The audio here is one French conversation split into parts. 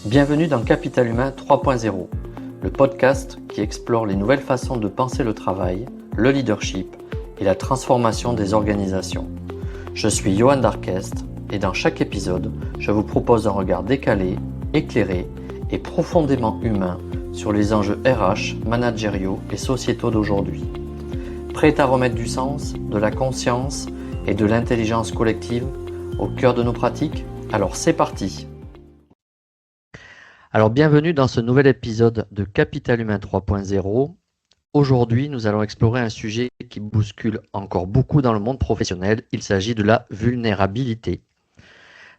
Bienvenue dans Capital Humain 3.0, le podcast qui explore les nouvelles façons de penser le travail, le leadership et la transformation des organisations. Je suis Johan Darquest et dans chaque épisode, je vous propose un regard décalé, éclairé et profondément humain sur les enjeux RH, managériaux et sociétaux d'aujourd'hui. Prêt à remettre du sens, de la conscience et de l'intelligence collective au cœur de nos pratiques? Alors c'est parti! Alors bienvenue dans ce nouvel épisode de Capital Humain 3.0. Aujourd'hui, nous allons explorer un sujet qui bouscule encore beaucoup dans le monde professionnel. Il s'agit de la vulnérabilité.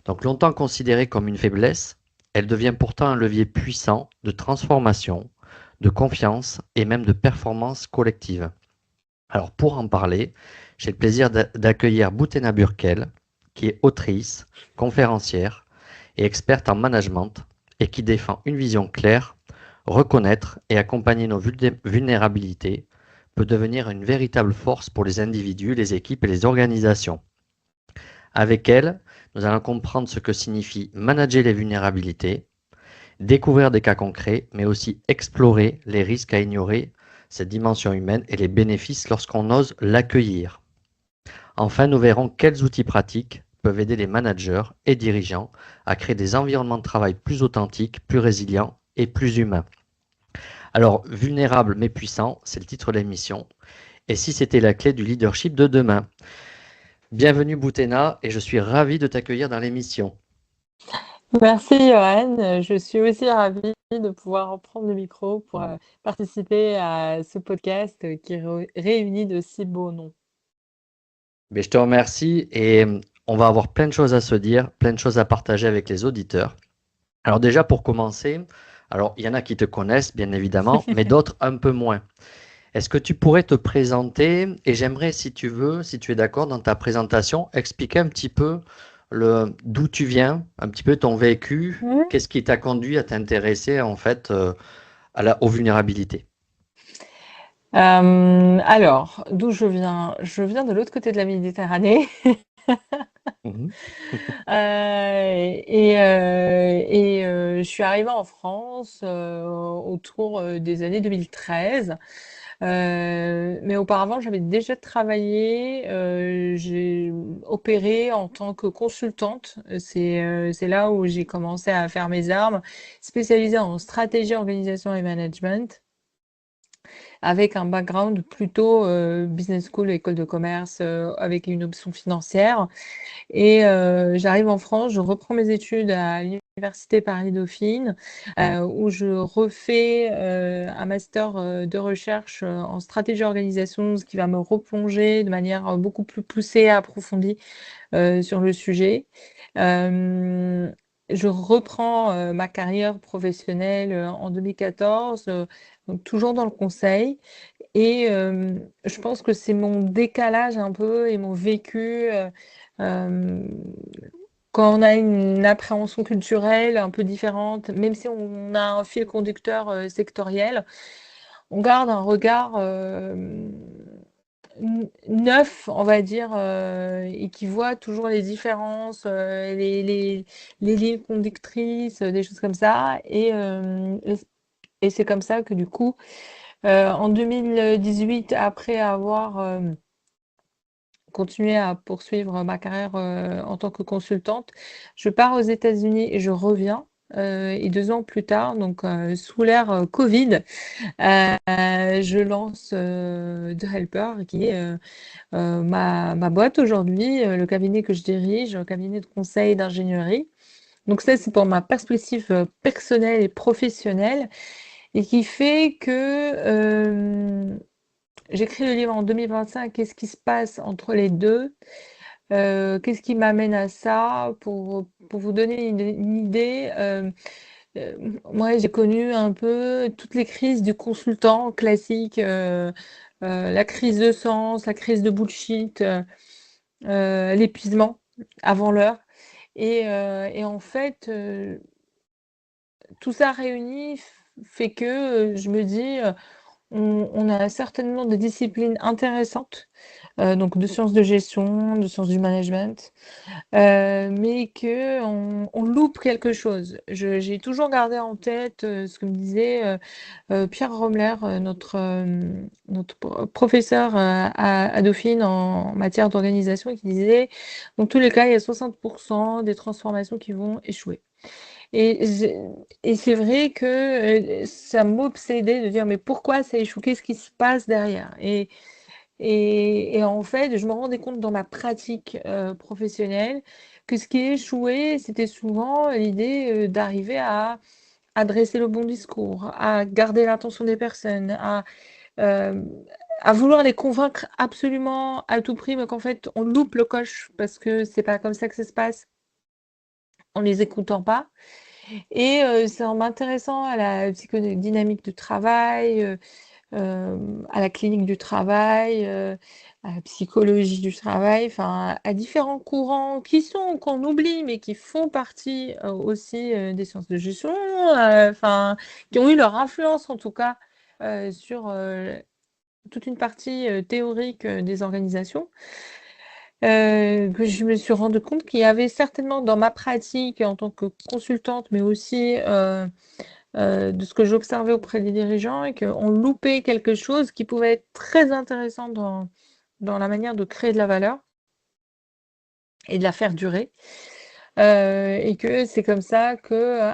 Donc longtemps considérée comme une faiblesse, elle devient pourtant un levier puissant de transformation, de confiance et même de performance collective. Alors pour en parler, j'ai le plaisir d'accueillir Boutena Burkel, qui est autrice, conférencière et experte en management et qui défend une vision claire. Reconnaître et accompagner nos vulnérabilités peut devenir une véritable force pour les individus, les équipes et les organisations. Avec elle, nous allons comprendre ce que signifie manager les vulnérabilités, découvrir des cas concrets, mais aussi explorer les risques à ignorer cette dimension humaine et les bénéfices lorsqu'on ose l'accueillir. Enfin, nous verrons quels outils pratiques peuvent aider les managers et dirigeants à créer des environnements de travail plus authentiques, plus résilients et plus humains. Alors, vulnérable mais puissant, c'est le titre de l'émission. Et si c'était la clé du leadership de demain? Bienvenue Boutena et je suis ravi de t'accueillir dans l'émission. Merci Johan, je suis aussi ravie de pouvoir reprendre le micro pour participer à ce podcast qui réunit de si beaux noms. Mais je te remercie et on va avoir plein de choses à se dire, plein de choses à partager avec les auditeurs. Alors déjà pour commencer, alors il y en a qui te connaissent bien évidemment, mais d'autres un peu moins. Est-ce que tu pourrais te présenter et j'aimerais si tu veux, si tu es d'accord dans ta présentation, expliquer un petit peu d'où tu viens, un petit peu ton vécu, qu'est-ce qui t'a conduit à t'intéresser en fait aux vulnérabilités? Alors, d'où je viens? Je viens de l'autre côté de la Méditerranée. Mhm. Je suis arrivée en France autour des années 2013. Mais auparavant, j'avais déjà travaillé, j'ai opéré en tant que consultante. C'est là où j'ai commencé à faire mes armes, spécialisée en stratégie, organisation et management, avec un background plutôt business school, école de commerce, avec une option financière. J'arrive en France, je reprends mes études à l'université Paris-Dauphine, où je refais un master de recherche en stratégie organisation, ce qui va me replonger de manière beaucoup plus poussée, approfondie sur le sujet. Je reprends ma carrière professionnelle en 2014, donc toujours dans le conseil. Je pense que c'est mon décalage un peu et mon vécu. Euh, Quand on a une appréhension culturelle un peu différente, même si on a un fil conducteur sectoriel, on garde un regard neuf, on va dire, et qui voit toujours les différences, les lignes conductrices, des choses comme ça. Et c'est comme ça que du coup, en 2018, après avoir continué à poursuivre ma carrière en tant que consultante, je pars aux États-Unis et je reviens. Et 2 ans plus tard, donc sous l'ère Covid, je lance The Helper, qui est ma boîte aujourd'hui, le cabinet que je dirige, un cabinet de conseil d'ingénierie. Donc ça, c'est pour ma perspective personnelle et professionnelle, et qui fait que j'écris le livre en 2025. Qu'est-ce qui se passe entre les deux? Qu'est-ce qui m'amène à ça? Pour vous donner une idée, moi, j'ai connu un peu toutes les crises du consultant classique, la crise de sens, la crise de bullshit, l'épuisement avant l'heure. Et en fait, tout ça réuni fait que je me dis, On a certainement des disciplines intéressantes, donc de sciences de gestion, de sciences du management, mais qu'on loupe quelque chose. J'ai toujours gardé en tête ce que me disait Pierre Romler, notre professeur à Dauphine en matière d'organisation, qui disait, dans tous les cas, il y a 60% des transformations qui vont échouer. Et, et c'est vrai que ça m'obsédait de dire, mais pourquoi ça échoue? Qu'est-ce qui se passe derrière? Et en fait, je me rendais compte dans ma pratique professionnelle que ce qui échouait, c'était souvent l'idée d'arriver à adresser le bon discours, à garder l'attention des personnes, euh, à vouloir les convaincre absolument à tout prix, mais qu'en fait, on loupe le coche parce que c'est pas comme ça que ça se passe en les écoutant pas. Et c'est en m'intéressant à la psychodynamique du travail, à la clinique du travail, à la psychologie du travail, enfin à différents courants qu'on oublie, mais qui font partie aussi des sciences de gestion, enfin qui ont eu leur influence en tout cas sur toute une partie théorique des organisations. Que je me suis rendu compte qu'il y avait certainement dans ma pratique en tant que consultante, mais aussi de ce que j'observais auprès des dirigeants et qu'on loupait quelque chose qui pouvait être très intéressant dans la manière de créer de la valeur et de la faire durer. Et que c'est comme ça que,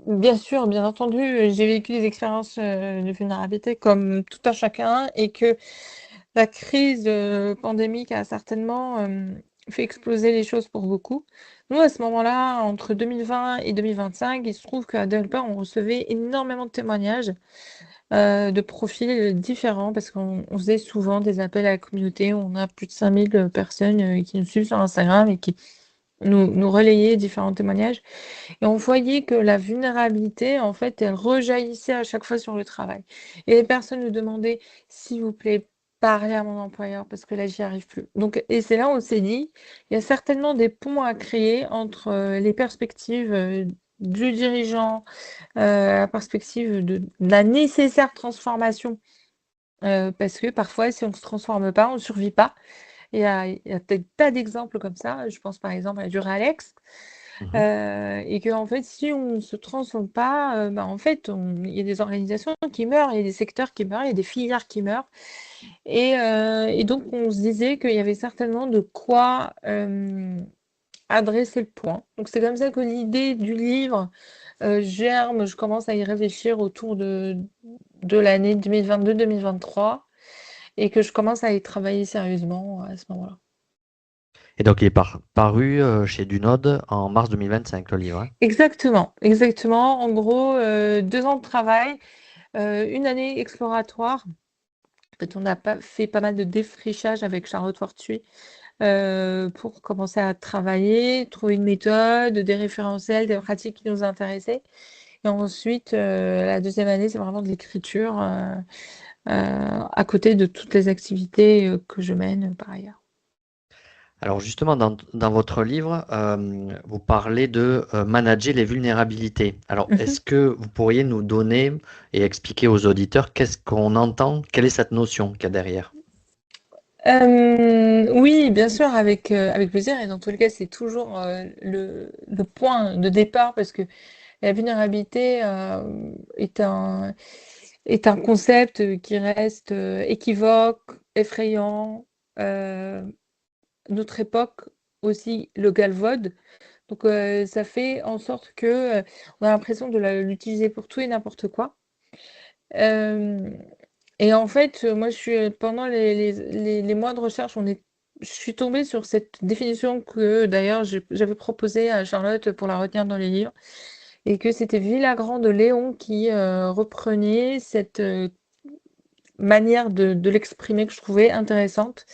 bien sûr, bien entendu, j'ai vécu des expériences de vulnérabilité comme tout un chacun et que la crise pandémique a certainement fait exploser les choses pour beaucoup. Nous, à ce moment-là, entre 2020 et 2025, il se trouve qu'à Developer, on recevait énormément de témoignages de profils différents parce qu'on faisait souvent des appels à la communauté. On a plus de 5000 personnes qui nous suivent sur Instagram et qui nous relayaient différents témoignages. Et on voyait que la vulnérabilité, en fait, elle rejaillissait à chaque fois sur le travail. Et les personnes nous demandaient, s'il vous plaît, parlez à mon employeur parce que là, j'y arrive plus. Donc, et c'est là où on s'est dit, il y a certainement des ponts à créer entre les perspectives du dirigeant, la perspective de la nécessaire transformation, parce que parfois, si on ne se transforme pas, on ne survit pas. Il y a des tas d'exemples comme ça. Je pense par exemple à Duralex. Mhm. Et que en fait, si on ne se transforme pas, bah, en fait, il y a des organisations qui meurent, il y a des secteurs qui meurent, il y a des filières qui meurent. Et donc, on se disait qu'il y avait certainement de quoi adresser le point. Donc, c'est comme ça que l'idée du livre germe. Je commence à y réfléchir autour de l'année 2022-2023 et que je commence à y travailler sérieusement à ce moment-là. Et donc, il est paru chez Dunod en mars 2025, le livre, hein. Exactement, exactement. En gros, 2 ans de travail, une année exploratoire. En fait, on a fait pas mal de défrichage avec Charlotte Fortuit pour commencer à travailler, trouver une méthode, des référentiels, des pratiques qui nous intéressaient. Et ensuite, la deuxième année, c'est vraiment de l'écriture à côté de toutes les activités que je mène par ailleurs. Alors justement, dans votre livre, vous parlez de manager les vulnérabilités. Alors, Mhm. est-ce que vous pourriez nous donner et expliquer aux auditeurs qu'est-ce qu'on entend, quelle est cette notion qu'il y a derrière? Oui, bien sûr, avec plaisir. Et dans tous les cas, c'est toujours le point de départ parce que la vulnérabilité est un concept qui reste équivoque, effrayant. Euh, Notre époque aussi le galvaude. Donc ça fait en sorte que on a l'impression de l'utiliser pour tout et n'importe quoi. Euh, et en fait, moi, pendant les mois de recherche, je suis tombée sur cette définition que d'ailleurs j'avais proposée à Charlotte pour la retenir dans les livres, et que c'était Villagrand de Léon qui reprenait cette manière de l'exprimer que je trouvais intéressante.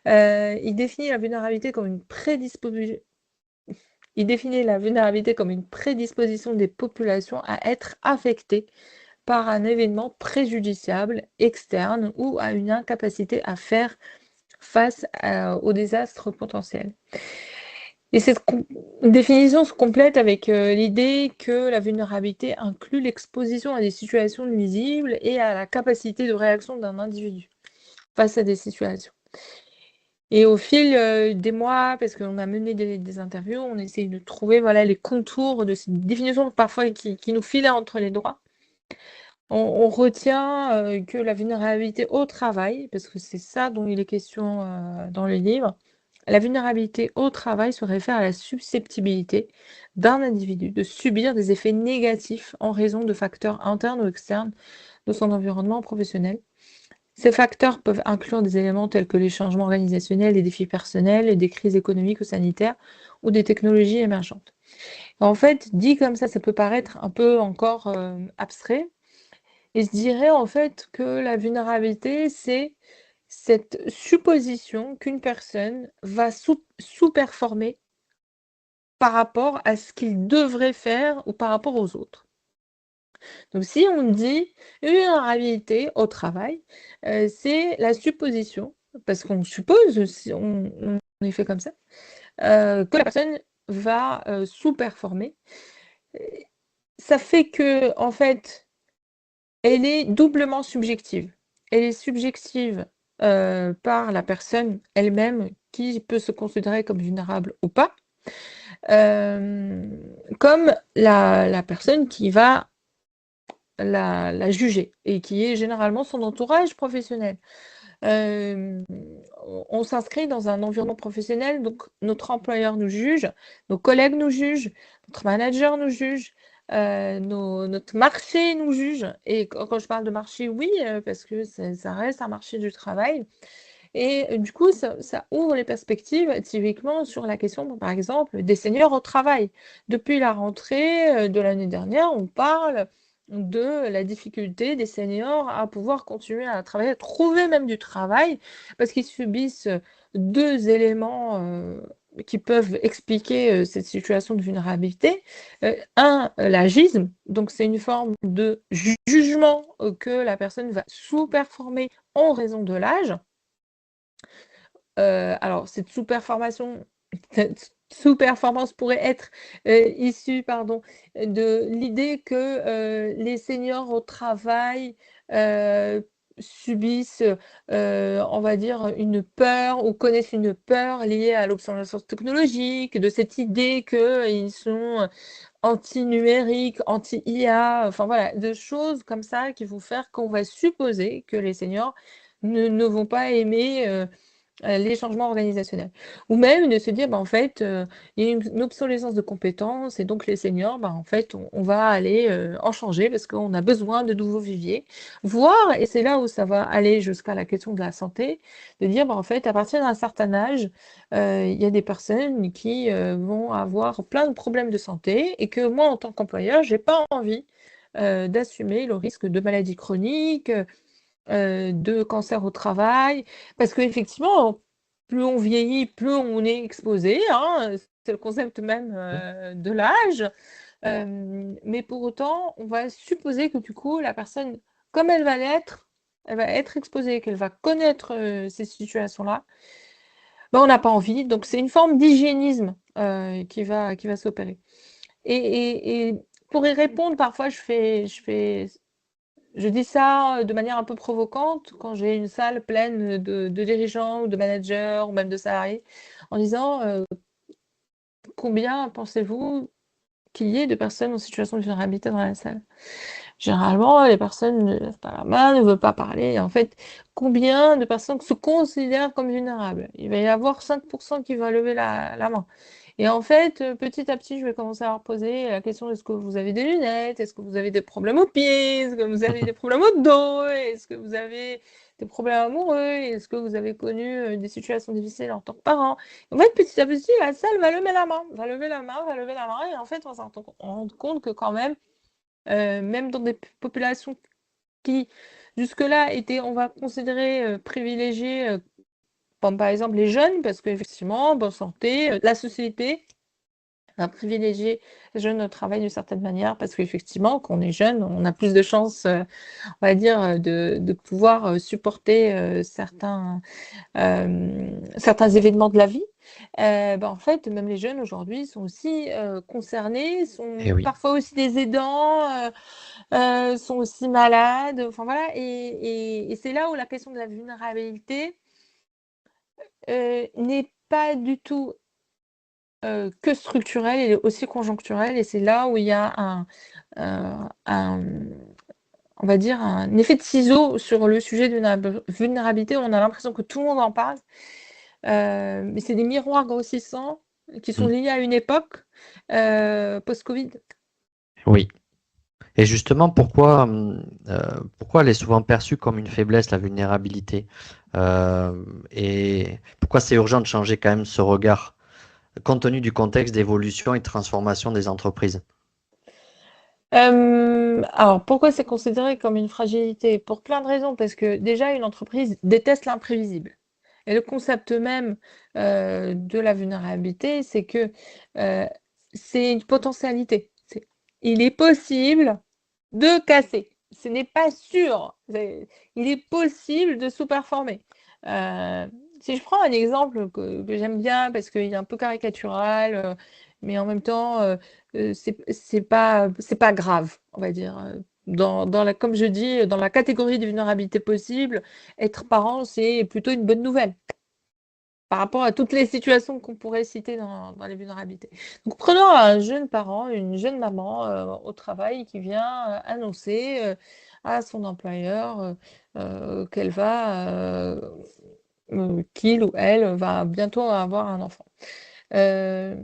Il définit la vulnérabilité comme une prédisposition. Il définit la vulnérabilité comme une prédisposition des populations à être affectées par un événement préjudiciable externe ou à une incapacité à faire face au désastre potentiel. Et cette définition se complète avec l'idée que la vulnérabilité inclut l'exposition à des situations nuisibles et à la capacité de réaction d'un individu face à des situations. Et au fil des mois, parce qu'on a mené des interviews, on essaye de trouver voilà, les contours de cette définition parfois qui nous filait entre les doigts. On retient que la vulnérabilité au travail, parce que c'est ça dont il est question dans le livre, la vulnérabilité au travail se réfère à la susceptibilité d'un individu de subir des effets négatifs en raison de facteurs internes ou externes de son environnement professionnel. Ces facteurs peuvent inclure des éléments tels que les changements organisationnels, les défis personnels, des crises économiques ou sanitaires ou des technologies émergentes. En fait, dit comme ça peut paraître un peu encore abstrait. Et je dirais en fait que la vulnérabilité, c'est cette supposition qu'une personne va sous-performer par rapport à ce qu'il devrait faire ou par rapport aux autres. Donc si on dit une vulnérabilité au travail, c'est la supposition, parce qu'on suppose, si on est fait comme ça, que la personne va sous-performer. Ça fait que, en fait, elle est doublement subjective. Elle est subjective par la personne elle-même qui peut se considérer comme vulnérable ou pas, comme la personne qui va la juger et qui est généralement son entourage professionnel. Hem, on s'inscrit dans un environnement professionnel, donc notre employeur nous juge, nos collègues nous jugent, notre manager nous juge, notre marché nous juge et quand je parle de marché, oui, parce que ça reste un marché du travail et du coup, ça ouvre les perspectives typiquement sur la question, par exemple, des seniors au travail. Depuis la rentrée, de l'année dernière, on parle de la difficulté des seniors à pouvoir continuer à travailler, à trouver même du travail, parce qu'ils subissent, 2 éléments, qui peuvent expliquer, cette situation de vulnérabilité. 1, l'agisme, donc c'est une forme de jugement, que la personne va sous-performer en raison de l'âge. Alors cette sous-performation cette sous-performance pourrait être, issue, pardon, de l'idée que, les seniors au travail, heu, subissent, on va dire, une peur ou connaissent une peur liée à l'obsolescence technologique, de cette idée qu'ils sont anti-numérique, anti-IA, enfin voilà, de choses comme ça qui vont faire qu'on va supposer que les seniors ne vont pas aimer, les changements organisationnels. Ou même de se dire, bah, en fait, il y a une obsolescence de compétences et donc les seniors, bah, en fait, on va aller, en changer parce qu'on a besoin de nouveaux viviers. Voire, et c'est là où ça va aller jusqu'à la question de la santé, de dire, bah, en fait, à partir d'un certain âge, il y a des personnes qui, vont avoir plein de problèmes de santé et que moi, en tant qu'employeur, j'ai pas envie, d'assumer le risque de maladies chroniques, de cancer au travail. Parce qu'effectivement, plus on vieillit, plus on est exposé, hein, c'est le concept même, de l'âge. Mais pour autant, on va supposer que du coup, la personne, comme elle va être exposée, qu'elle va connaître, ces situations-là, bah, on n'a pas envie. Donc c'est une forme d'hygiénisme, qui va s'opérer. Et pour y répondre, parfois je dis ça, de manière un peu provocante quand j'ai une salle pleine de dirigeants ou de managers ou même de salariés en disant, «Combien pensez-vous qu'il y ait de personnes en situation de vulnérabilité dans la salle?» Généralement, les personnes ne lèvent pas la main, ne veulent pas parler. En fait, combien de personnes se considèrent comme vulnérables? Il va y avoir 5 qui va lever la main. Et en fait, petit à petit, je vais commencer à leur poser la question: «Est-ce que vous avez des lunettes? Est-ce que vous avez des problèmes aux pieds? Est-ce que vous avez des problèmes au dos? Est-ce que vous avez des problèmes amoureux? Est-ce que vous avez connu, des situations difficiles en tant que parent?» En fait, petit à petit, la salle va lever la main, va lever la main, va lever la main et en fait, on va s'en rendre compte que quand même, même dans des populations qui jusque-là étaient, on va considérer, privilégiées, comme par exemple les jeunes, parce qu'effectivement, bonne santé, la société va privilégier les jeunes au travail d'une certaine manière, parce qu'effectivement, quand on est jeune, on a plus de chances, on va dire, de pouvoir, supporter, certains événements de la vie. En fait, même les jeunes aujourd'hui sont aussi concernés, Eh sont oui, parfois aussi des aidants, sont aussi malades. Enfin voilà, et c'est là où la question de la vulnérabilité n'est pas du tout que structurelle, elle est aussi conjoncturelle, et c'est là où il y a un on va dire, un effet de ciseau sur le sujet de la vulnérabilité. On a l'impression que tout le monde en parle, mais c'est des miroirs grossissants qui sont mm, liés à une époque post-Covid. oui. Et justement, pourquoi elle est souvent perçue comme une faiblesse, la vulnérabilité? Et pourquoi c'est urgent de changer quand même ce regard, compte tenu du contexte d'évolution et de transformation des entreprises? Alors, pourquoi c'est considéré comme une fragilité? Pour plein de raisons, parce que déjà, une entreprise déteste l'imprévisible. Et le concept même de la vulnérabilité, c'est que euh, c'est une potentialité. Il est possible de casser. Ce n'est pas sûr. Il est possible de sous-performer. Euh, Si je prends un exemple que j'aime bien parce qu'il est un peu caricatural, mais en même temps, c'est pas grave, on va dire. Comme je dis, dans la catégorie des vulnérabilités possibles, être parent, c'est plutôt une bonne nouvelle par rapport à toutes les situations qu'on pourrait citer dans les vulnérabilités. Donc, prenons un jeune parent, une jeune maman au travail qui vient annoncer à son employeur qu'elle va, qu'il ou elle va bientôt avoir un enfant. Euh,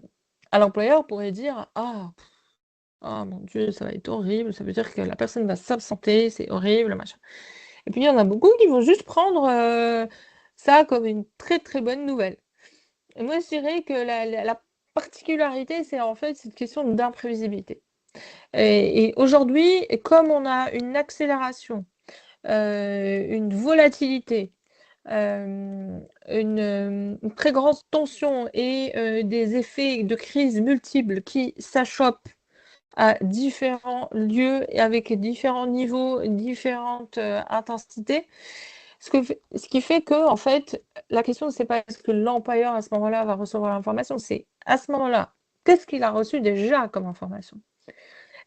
À l'employeur pourrait dire, ah mon Dieu, ça va être horrible, ça veut dire que la personne va s'absenter, c'est horrible, machin. Et puis il y en a beaucoup qui vont juste prendre ça comme une très très bonne nouvelle. Et moi, je dirais que la particularité, c'est en fait cette question d'imprévisibilité. Et aujourd'hui, comme on a une accélération, une volatilité, une très grande tension et des effets de crise multiples qui s'achoppent à différents lieux et avec différents niveaux, différentes intensités, ce qui fait que, en fait, la question, c'est pas est-ce que l'employeur à ce moment-là va recevoir l'information, c'est à ce moment-là, qu'est-ce qu'il a reçu déjà comme information?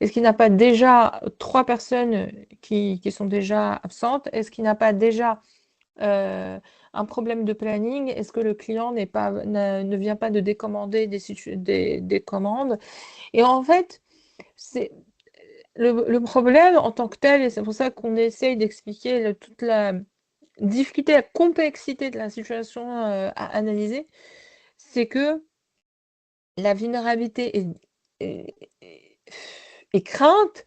Est-ce qu'il n'a pas déjà trois personnes qui sont déjà absentes? Est-ce qu'il n'a pas déjà euh, un problème de planning? Est-ce que le client ne vient pas de décommander des commandes? Et en fait, c'est le problème en tant que tel, et c'est pour ça qu'on essaye d'expliquer toute la difficulté, la complexité de la situation à analyser, c'est que la vulnérabilité est, est- est crainte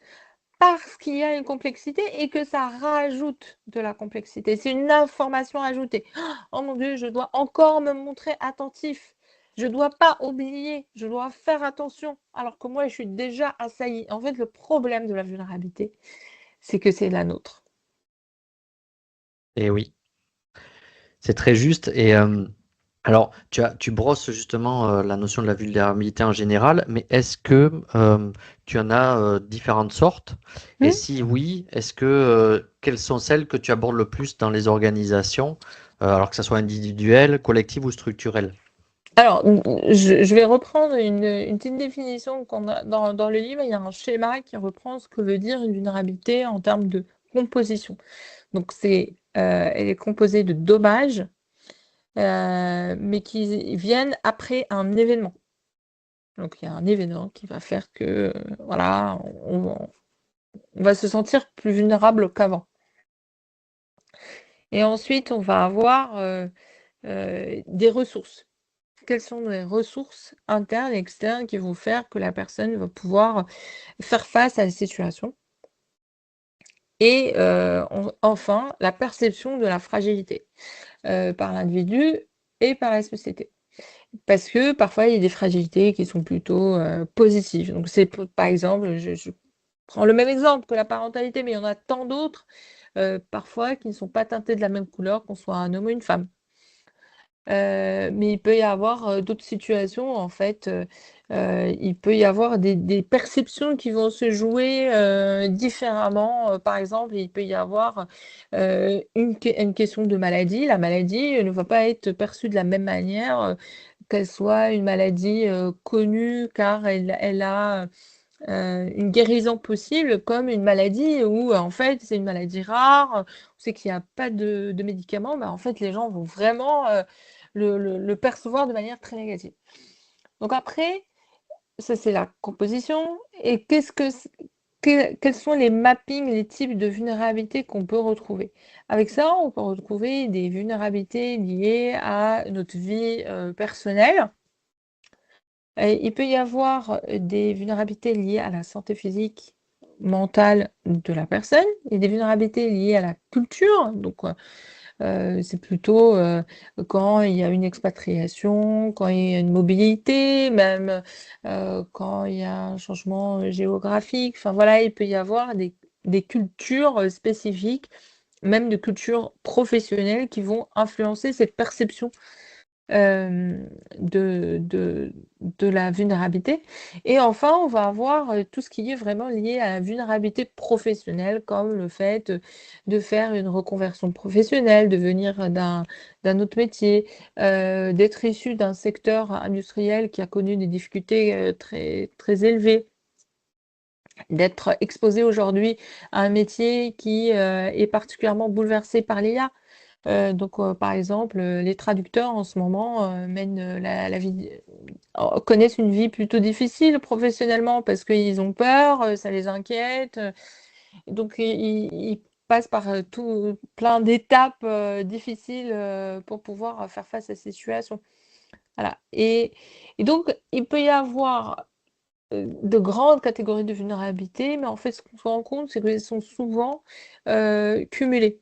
parce qu'il y a une complexité et que ça rajoute de la complexité. C'est une information ajoutée. Oh mon Dieu, je dois encore me montrer attentif. Je ne dois pas oublier, je dois faire attention, alors que moi, je suis déjà assaillie. En fait, le problème de la vulnérabilité, c'est que c'est la nôtre. Et oui, c'est très juste. Et alors, tu brosses justement la notion de la vulnérabilité en général, mais est-ce que tu en as différentes sortes? Et Hmm. si oui, quelles sont celles que tu abordes le plus dans les organisations, alors que ce soit individuel, collectif ou structurel? Alors, je vais reprendre une petite définition qu'on a dans le livre. Il y a un schéma qui reprend ce que veut dire une vulnérabilité en termes de composition. Donc, elle est composée de dommages, mais qui viennent après un événement. Donc, il y a un événement qui va faire que, voilà, on va se sentir plus vulnérable qu'avant. Et ensuite, on va avoir des ressources. Quelles sont les ressources internes et externes qui vont faire que la personne va pouvoir faire face à la situation? Et enfin, la perception de la fragilité par l'individu et par la société. Parce que parfois, il y a des fragilités qui sont plutôt positives. Donc, par exemple, je prends le même exemple que la parentalité, mais il y en a tant d'autres, parfois, qui ne sont pas teintés de la même couleur, qu'on soit un homme ou une femme. Mais il peut y avoir d'autres situations, en fait. Il peut y avoir des perceptions qui vont se jouer différemment. Par exemple, il peut y avoir une question de maladie. La maladie ne va pas être perçue de la même manière qu'elle soit une maladie connue car elle a une guérison possible, comme une maladie où en fait c'est une maladie rare, on sait qu'il n'y a pas de médicaments, mais en fait les gens vont vraiment le percevoir de manière très négative. Donc après, ça c'est la composition. Et quels sont les mappings, les types de vulnérabilités qu'on peut retrouver? Avec ça, on peut retrouver des vulnérabilités liées à notre vie personnelle. Il peut y avoir des vulnérabilités liées à la santé physique, mentale de la personne et des vulnérabilités liées à la culture. Donc, c'est plutôt quand il y a une expatriation, quand il y a une mobilité, même quand il y a un changement géographique. Enfin voilà, il peut y avoir des cultures spécifiques, même de cultures professionnelles qui vont influencer cette perception de la vulnérabilité. Et enfin, on va avoir tout ce qui est vraiment lié à la vulnérabilité professionnelle, comme le fait de faire une reconversion professionnelle, de venir d'un autre métier, d'être issu d'un secteur industriel qui a connu des difficultés très, très élevées, d'être exposé aujourd'hui à un métier qui est particulièrement bouleversé par l'IA. Donc, par exemple, les traducteurs en ce moment mènent la vie, connaissent une vie plutôt difficile professionnellement parce qu'ils ont peur, ça les inquiète. Donc, ils passent par tout plein d'étapes difficiles pour pouvoir faire face à ces situations. Voilà. Et donc, il peut y avoir de grandes catégories de vulnérabilité, mais en fait, ce qu'on se rend compte, c'est qu'elles sont souvent cumulées.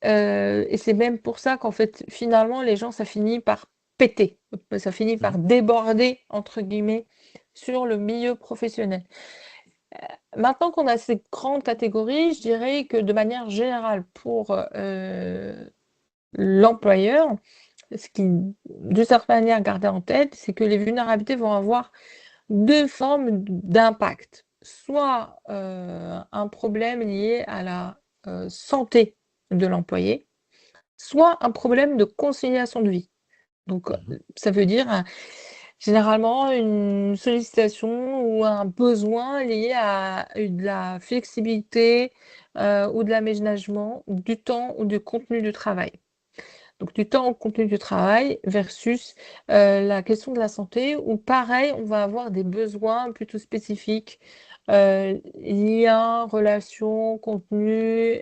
Et c'est même pour ça qu'en fait, finalement, les gens, ça finit par péter, ça finit par Mhm. «déborder» entre guillemets sur le milieu professionnel. Maintenant qu'on a ces grandes catégories, je dirais que de manière générale pour, l'employeur, ce qui d'une certaine manière garder en tête, c'est que les vulnérabilités vont avoir 2 formes d'impact. Soit, un problème lié à la, santé de l'employé, soit un problème de conciliation de vie. Donc, Mhm. ça veut dire, généralement une sollicitation ou un besoin lié à de la flexibilité, ou de l'aménagement du temps ou du contenu du travail. Donc du temps au contenu du travail versus, la question de la santé où pareil, on va avoir des besoins plutôt spécifiques, liens, relations, contenu,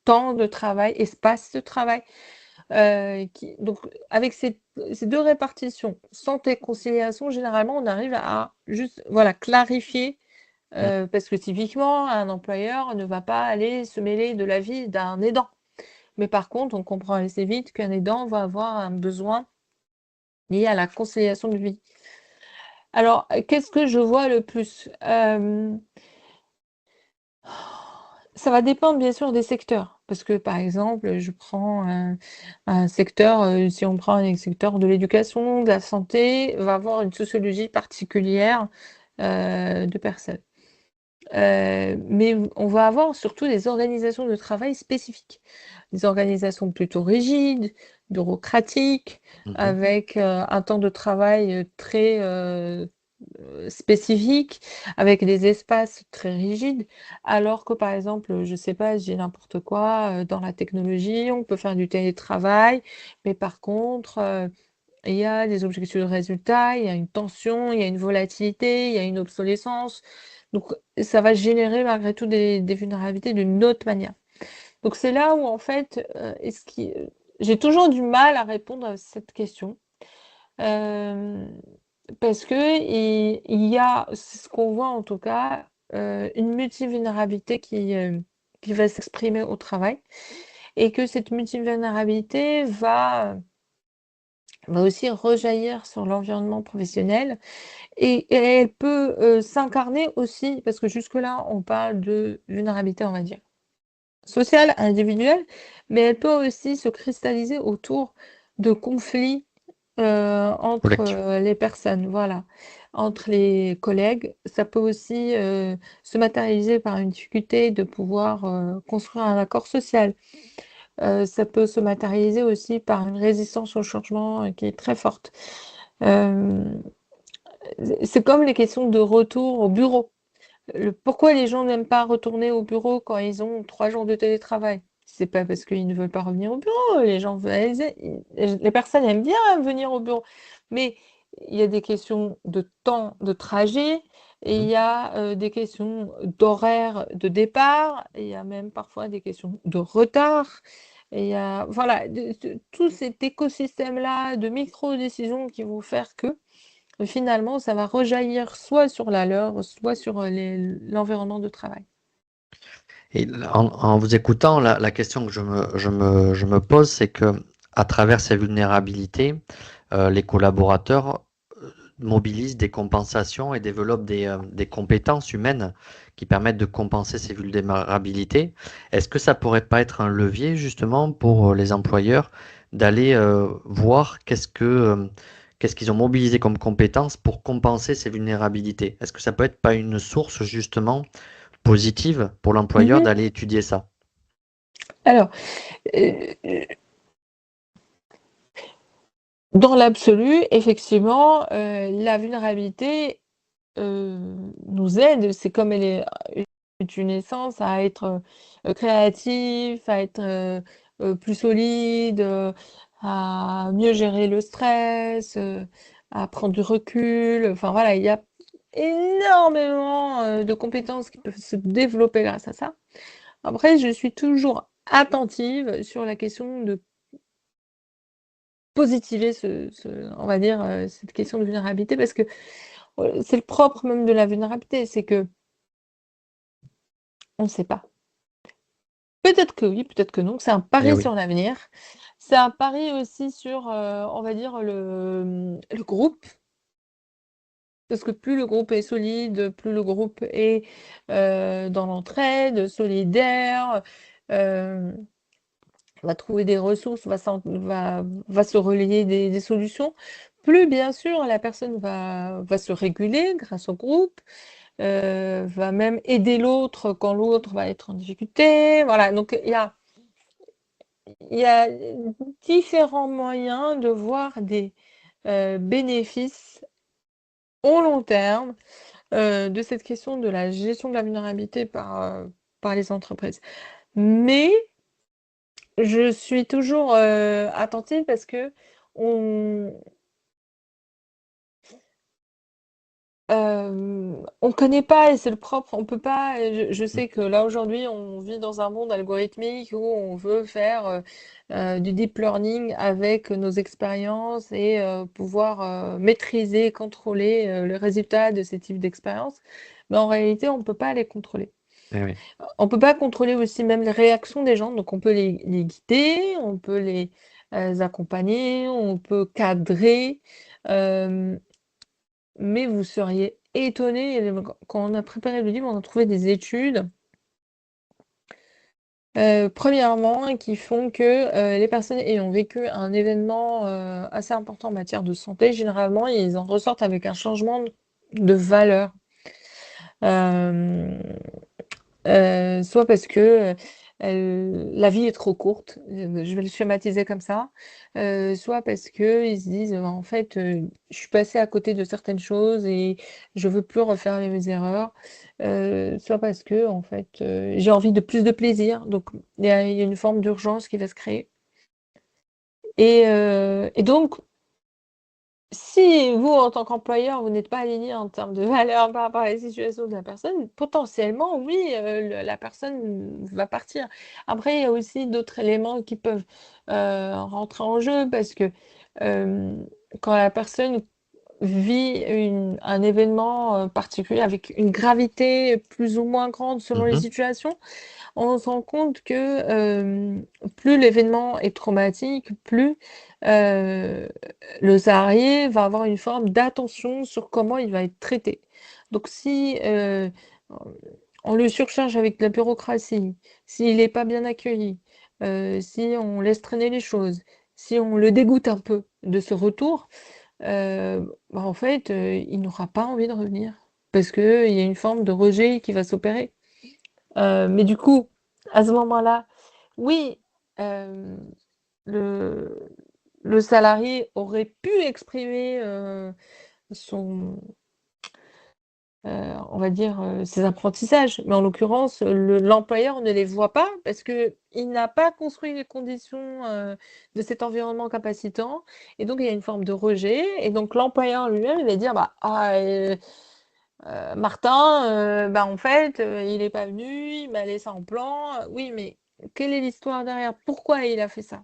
temps de travail, espace de travail. Donc avec ces 2 répartitions, santé, conciliation, généralement, on arrive à juste, voilà, clarifier, Mm. parce que typiquement, un employeur ne va pas aller se mêler de la vie d'un aidant. Mais par contre, on comprend assez vite qu'un aidant va avoir un besoin lié à la conciliation de vie. Alors, qu'est-ce que je vois le plus? Ça va dépendre bien sûr des secteurs, parce que par exemple, je prends un secteur, si on prend un secteur de l'éducation, de la santé, va avoir une sociologie particulière, de personnes. Mais on va avoir surtout des organisations de travail spécifiques. Des organisations plutôt rigides, bureaucratiques, Mhm. avec, un temps de travail, très, spécifique, avec des espaces très rigides. Alors que par exemple, je sais pas, je dis n'importe quoi, dans la technologie, on peut faire du télétravail, mais par contre, il y a des objectifs de résultats, il y a une tension, il y a une volatilité, il y a une obsolescence. Donc ça va générer malgré tout des vulnérabilités d'une autre manière. Donc c'est là où en fait, j'ai toujours du mal à répondre à cette question. Hem, Parce qu'il y a, c'est ce qu'on voit en tout cas, une multivulnérabilité qui va s'exprimer au travail et que cette multivulnérabilité va aussi rejaillir sur l'environnement professionnel et elle peut, s'incarner aussi parce que jusque-là, on parle de vulnérabilité, on va dire, sociale, individuelle, mais elle peut aussi se cristalliser autour de conflits, entre, Collectif. les personnes, voilà. Entre les collègues, ça peut aussi, se matérialiser par une difficulté de pouvoir, construire un accord social. ça peut se matérialiser aussi par une résistance au changement qui est très forte. Euh, c'est comme les questions de retour au bureau. Pourquoi les gens n'aiment pas retourner au bureau quand ils ont 3 jours de télétravail? C'est pas parce qu'ils ne veulent pas revenir au bureau. Les gens veulent, les personnes aiment bien venir au bureau. Mais il y a des questions de temps de trajet et il Mhm. y a des questions d'horaire de départ. Et il y a même parfois des questions de retard. Et il y a, voilà, tout cet écosystème-là de micro-décisions qui vont faire que finalement, ça va rejaillir soit sur la leur, soit sur l'environnement de travail. Et en vous écoutant, la question que je me pose, c'est que à travers ces vulnérabilités, les collaborateurs mobilisent des compensations et développent des compétences humaines qui permettent de compenser ces vulnérabilités. Est-ce que ça pourrait pas être un levier justement pour les employeurs d'aller voir qu'est-ce qu'ils ont mobilisé comme compétences pour compenser ces vulnérabilités? Est-ce que ça peut être pas une source justement positive pour l'employeur Mhm. d'aller étudier ça? Alors, dans l'absolu, effectivement, la vulnérabilité nous aide. C'est comme elle est une essence à être créatif, à être plus solide, à mieux gérer le stress, à prendre du recul. Enfin voilà, il y a énormément de compétences qui peuvent se développer grâce à ça. Après, je suis toujours attentive sur la question de positiver on va dire, cette question de vulnérabilité parce que c'est le propre même de la vulnérabilité, c'est que on ne sait pas. Peut-être que oui, peut-être que non. C'est un Eh pari oui, sur l'avenir. C'est un pari aussi sur, on va dire le groupe, parce que plus le groupe est solide, plus le groupe est, dans l'entraide, solidaire, hem, va trouver des ressources, va se relayer des solutions. Plus bien sûr la personne va se réguler grâce au groupe, va même aider l'autre quand l'autre va être en difficulté. Voilà, donc il y a différents moyens de voir des bénéfices au long terme de cette question de la gestion de la vulnérabilité par les entreprises. Mais je suis toujours attentive parce que on on connaît pas et c'est le propre, on peut pas je mmh, sais que là aujourd'hui on vit dans un monde algorithmique où on veut faire, du deep learning avec nos expériences et pouvoir, maîtriser, contrôler, le résultat de ces types d'expériences. Mais en réalité, on peut pas les contrôler. eh oui. On peut pas contrôler aussi même les réactions des gens, donc on peut les guider, on peut les, accompagner, on peut cadrer, hem mais vous seriez étonnés, quand on a préparé le livre, on a trouvé des études, premièrement, qui font que, les personnes ayant vécu un événement, assez important en matière de santé, généralement, ils en ressortent avec un changement de valeur. Hem soit parce que, la vie est trop courte, je vais le schématiser comme ça, soit parce qu'ils se disent: En fait, je suis passé à côté de certaines choses et je veux plus refaire les mêmes erreurs», soit parce que en fait, j'ai envie de plus de plaisir, donc il y a une forme d'urgence qui va se créer et donc si vous, en tant qu'employeur, vous n'êtes pas aligné en termes de valeurs par rapport à la situation de la personne, potentiellement, oui, la personne va partir. Après, il y a aussi d'autres éléments qui peuvent rentrer en jeu parce que quand la personne vit un événement particulier avec une gravité plus ou moins grande selon les Mmh. situations, on se rend compte que, plus l'événement est traumatique, plus, heu, le salarié va avoir une forme d'attention sur comment il va être traité. Donc si, on le surcharge avec de la bureaucratie, s'il n'est pas bien accueilli, si on laisse traîner les choses, si on le dégoûte un peu de ce retour, bah, en fait, il n'aura pas envie de revenir parce qu'il y a une forme de rejet qui va s'opérer. Mais du coup, à ce moment-là, oui, hem, le le salarié aurait pu exprimer, son, on va dire, ses apprentissages. Mais en l'occurrence, l'employeur ne les voit pas parce qu'il n'a pas construit les conditions, de cet environnement capacitant et donc il y a une forme de rejet et donc l'employeur lui-même, il va dire: «Bah, Martin, bah, en fait, il est pas venu, il m'a laissé en plan». Oui, mais quelle est l'histoire derrière? Pourquoi il a fait ça?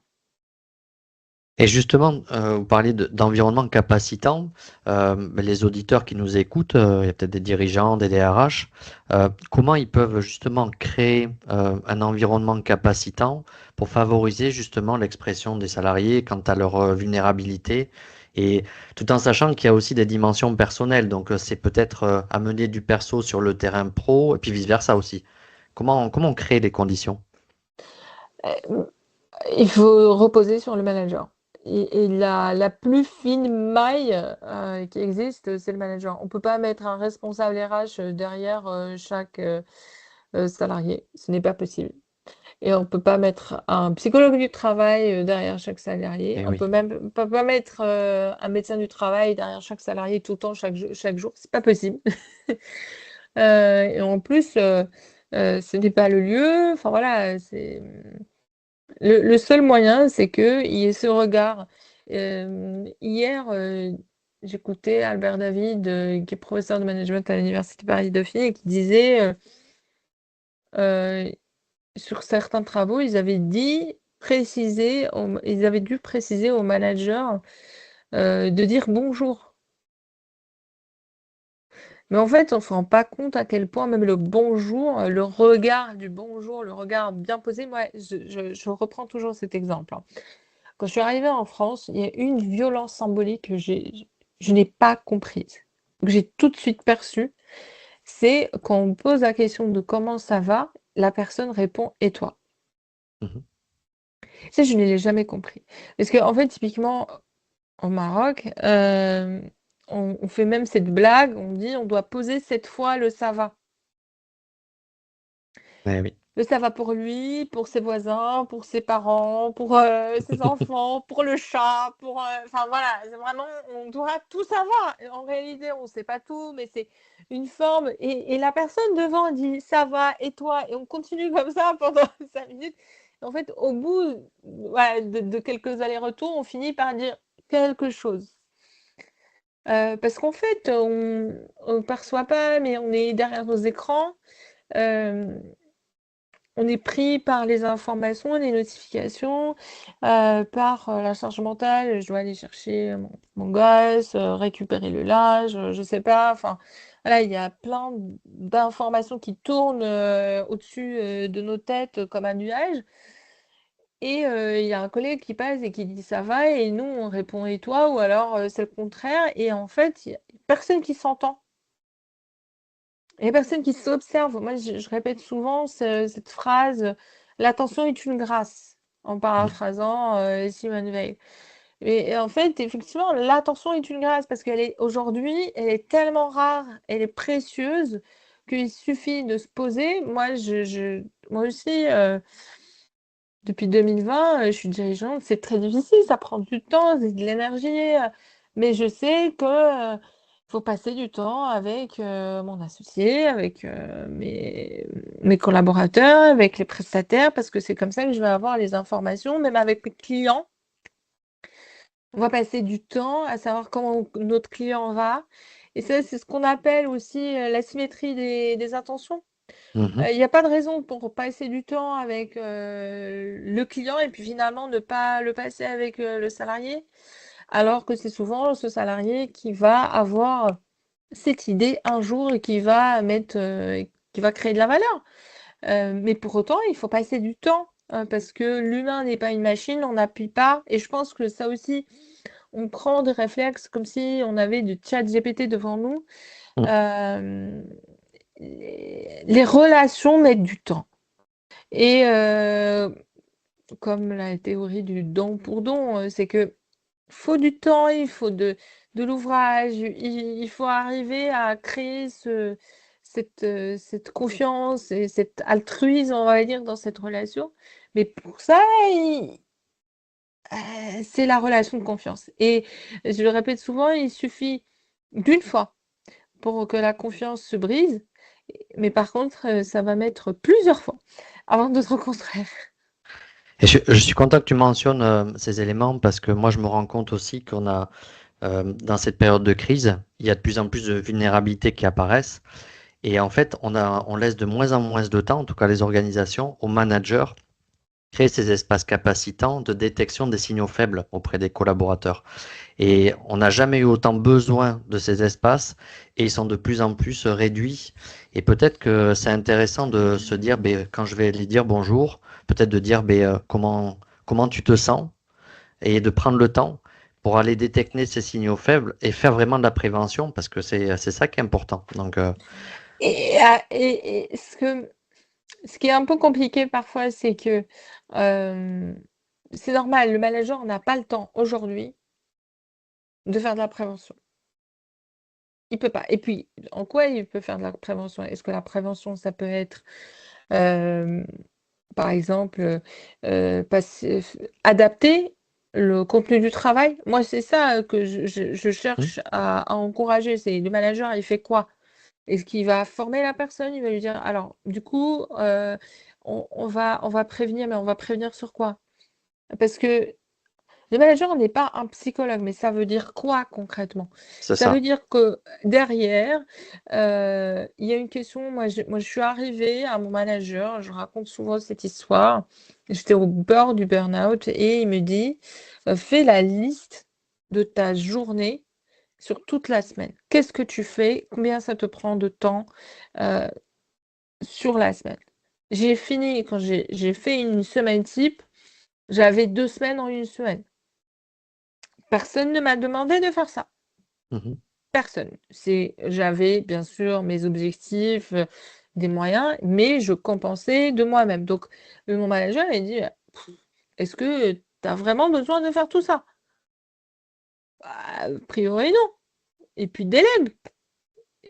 Et justement, vous parliez d'environnement capacitant. Les auditeurs qui nous écoutent, il y a peut-être des dirigeants, des DRH. Comment ils peuvent justement créer un environnement capacitant pour favoriser justement l'expression des salariés quant à leur vulnérabilité et tout en sachant qu'il y a aussi des dimensions personnelles. Donc, c'est peut-être amener du perso sur le terrain pro et puis vice-versa aussi. Comment on crée les conditions? Heu, il faut reposer sur le manager et la plus fine maille, qui existe, c'est le manager. On peut pas mettre un responsable RH, derrière, chaque, salarié. Ce n'est pas possible et on peut pas mettre un psychologue du travail, derrière chaque salarié. Eh On oui. peut même pas mettre, un médecin du travail derrière chaque salarié tout le temps, chaque jour. C'est pas possible. Et en plus, ce n'est pas le lieu. Enfin voilà, c'est, le seul moyen, c'est qu'il y ait ce regard. Hier, j'écoutais Albert David, qui est professeur de management à l'université Paris-Dauphine et qui disait, heu, sur certains travaux, ils avaient dû préciser aux managers, de dire «bonjour». Mais en fait, on se rend pas compte à quel point même le bonjour, le regard du bonjour, le regard bien posé, moi, je reprends toujours cet exemple, hein. Quand je suis arrivée en France, il y a une violence symbolique que je n'ai pas comprise, que j'ai tout de suite perçue, c'est quand on me pose la question de: «Comment ça va?», la personne répond: «Et toi?». Mhm. Ça, je ne l'ai jamais compris. Parce qu'en fait, typiquement, au Maroc, on fait même cette blague, on dit: «On doit poser cette fois le ça va». Eh oui. Le ça va pour lui, pour ses voisins, pour ses parents, pour, ses enfants, pour le chat, pour, enfin voilà, c'est vraiment on doit tout savoir et en réalité, on ne sait pas tout, mais c'est une forme et la personne devant dit: «Ça va et toi?» et on continue comme ça pendant 5 minutes. En fait, au bout, voilà, de quelques allers-retours, on finit par dire quelque chose. Parce qu'en fait, on perçoit pas, mais on est derrière nos écrans, hem on est pris par les informations, les notifications, par, la charge mentale. Je dois aller chercher mon gosse, récupérer le linge, je sais pas, enfin, voilà, il y a plein d'informations qui tournent, au-dessus, de nos têtes, comme un nuage et il y a un collègue qui passe et qui dit: «Ça va?» et nous on répond: «Et toi?» ou alors, c'est le contraire et en fait, il y a personne qui s'entend. Il y a personne qui s'observe. Moi, je répète souvent cette phrase, «L'attention est une grâce», en Mhm. paraphrasant, Simone Veil. Et en fait, effectivement, l'attention est une grâce parce qu'elle est aujourd'hui, elle est tellement rare, elle est précieuse qu'il suffit de se poser. Moi aussi, depuis 2020, je suis dirigeante, c'est très difficile, ça prend du temps, c'est de l'énergie, mais je sais que, faut passer du temps avec, mon associé, avec, mes collaborateurs, avec les prestataires, parce que c'est comme ça que je vais avoir les informations, même avec mes clients. On va passer du temps à savoir comment notre client va et ça, c'est ce qu'on appelle aussi, la symétrie des attentions. Mhm. Il y a pas de raison pour passer du temps avec, le client et puis finalement ne pas le passer avec, le salarié. Alors que c'est souvent ce salarié qui va avoir cette idée un jour et qui va créer de la valeur. Mais pour autant, il faut passer du temps, parce que l'humain n'est pas une machine, on n'appuie pas et je pense que ça aussi, on prend des réflexes comme si on avait du ChatGPT devant nous. Mhm. Hem, les relations mettent du temps et comme la théorie du don pour don, c'est que faut du temps, il faut de l'ouvrage, il faut arriver à créer cette confiance et cet altruisme, on va dire, dans cette relation. Mais pour ça, c'est la relation de confiance. Et je le répète souvent, il suffit d'une fois pour que la confiance se brise. Mais par contre, ça va mettre plusieurs fois avant de se reconstruire. Et je suis content que tu mentionnes ces éléments parce que moi je me rends compte aussi qu'on a dans cette période de crise, il y a de plus en plus de vulnérabilités qui apparaissent et en fait on laisse de moins en moins de temps, en tout cas les organisations, aux managers créer ces espaces capacitants de détection des signaux faibles auprès des collaborateurs. Et on n'a jamais eu autant besoin de ces espaces et ils sont de plus en plus réduits. Et peut-être que c'est intéressant de se dire, ben, quand je vais les dire bonjour, peut-être de dire ben, comment tu te sens et de prendre le temps pour aller détecter ces signaux faibles et faire vraiment de la prévention parce que c'est ça qui est important. Donc, Et ce qui est un peu compliqué parfois, c'est que c'est normal, le manager n'a pas le temps aujourd'hui de faire de la prévention. Il peut pas. Et puis, en quoi il peut faire de la prévention? Est-ce que la prévention, ça peut être, euh, par exemple, adapter le contenu du travail? Moi, c'est ça que je cherche à encourager. C'est le manager, il fait quoi? Est-ce qu'il va former la personne? Il va lui dire, alors, du coup, on va prévenir, mais on va prévenir sur quoi? Parce que le manager n'est pas un psychologue, mais ça veut dire quoi concrètement? c'est Ça veut ça. dire que derrière, il y a une question. Moi, je suis arrivée à mon manager, je raconte souvent cette histoire. J'étais au bord du burn-out et il me dit, fais la liste de ta journée sur toute la semaine. Qu'est-ce que tu fais? Combien ça te prend de temps euh, sur la semaine? J'ai fini, quand j'ai fait une semaine type, j'avais 2 semaines en une semaine. Personne ne m'a demandé de faire ça. Mhm. Personne. J'avais bien sûr mes objectifs, des moyens, mais je compensais de moi-même. Donc, mon manager m'a dit, est-ce que tu as vraiment besoin de faire tout ça? Bah, a priori, non. Et puis délègue,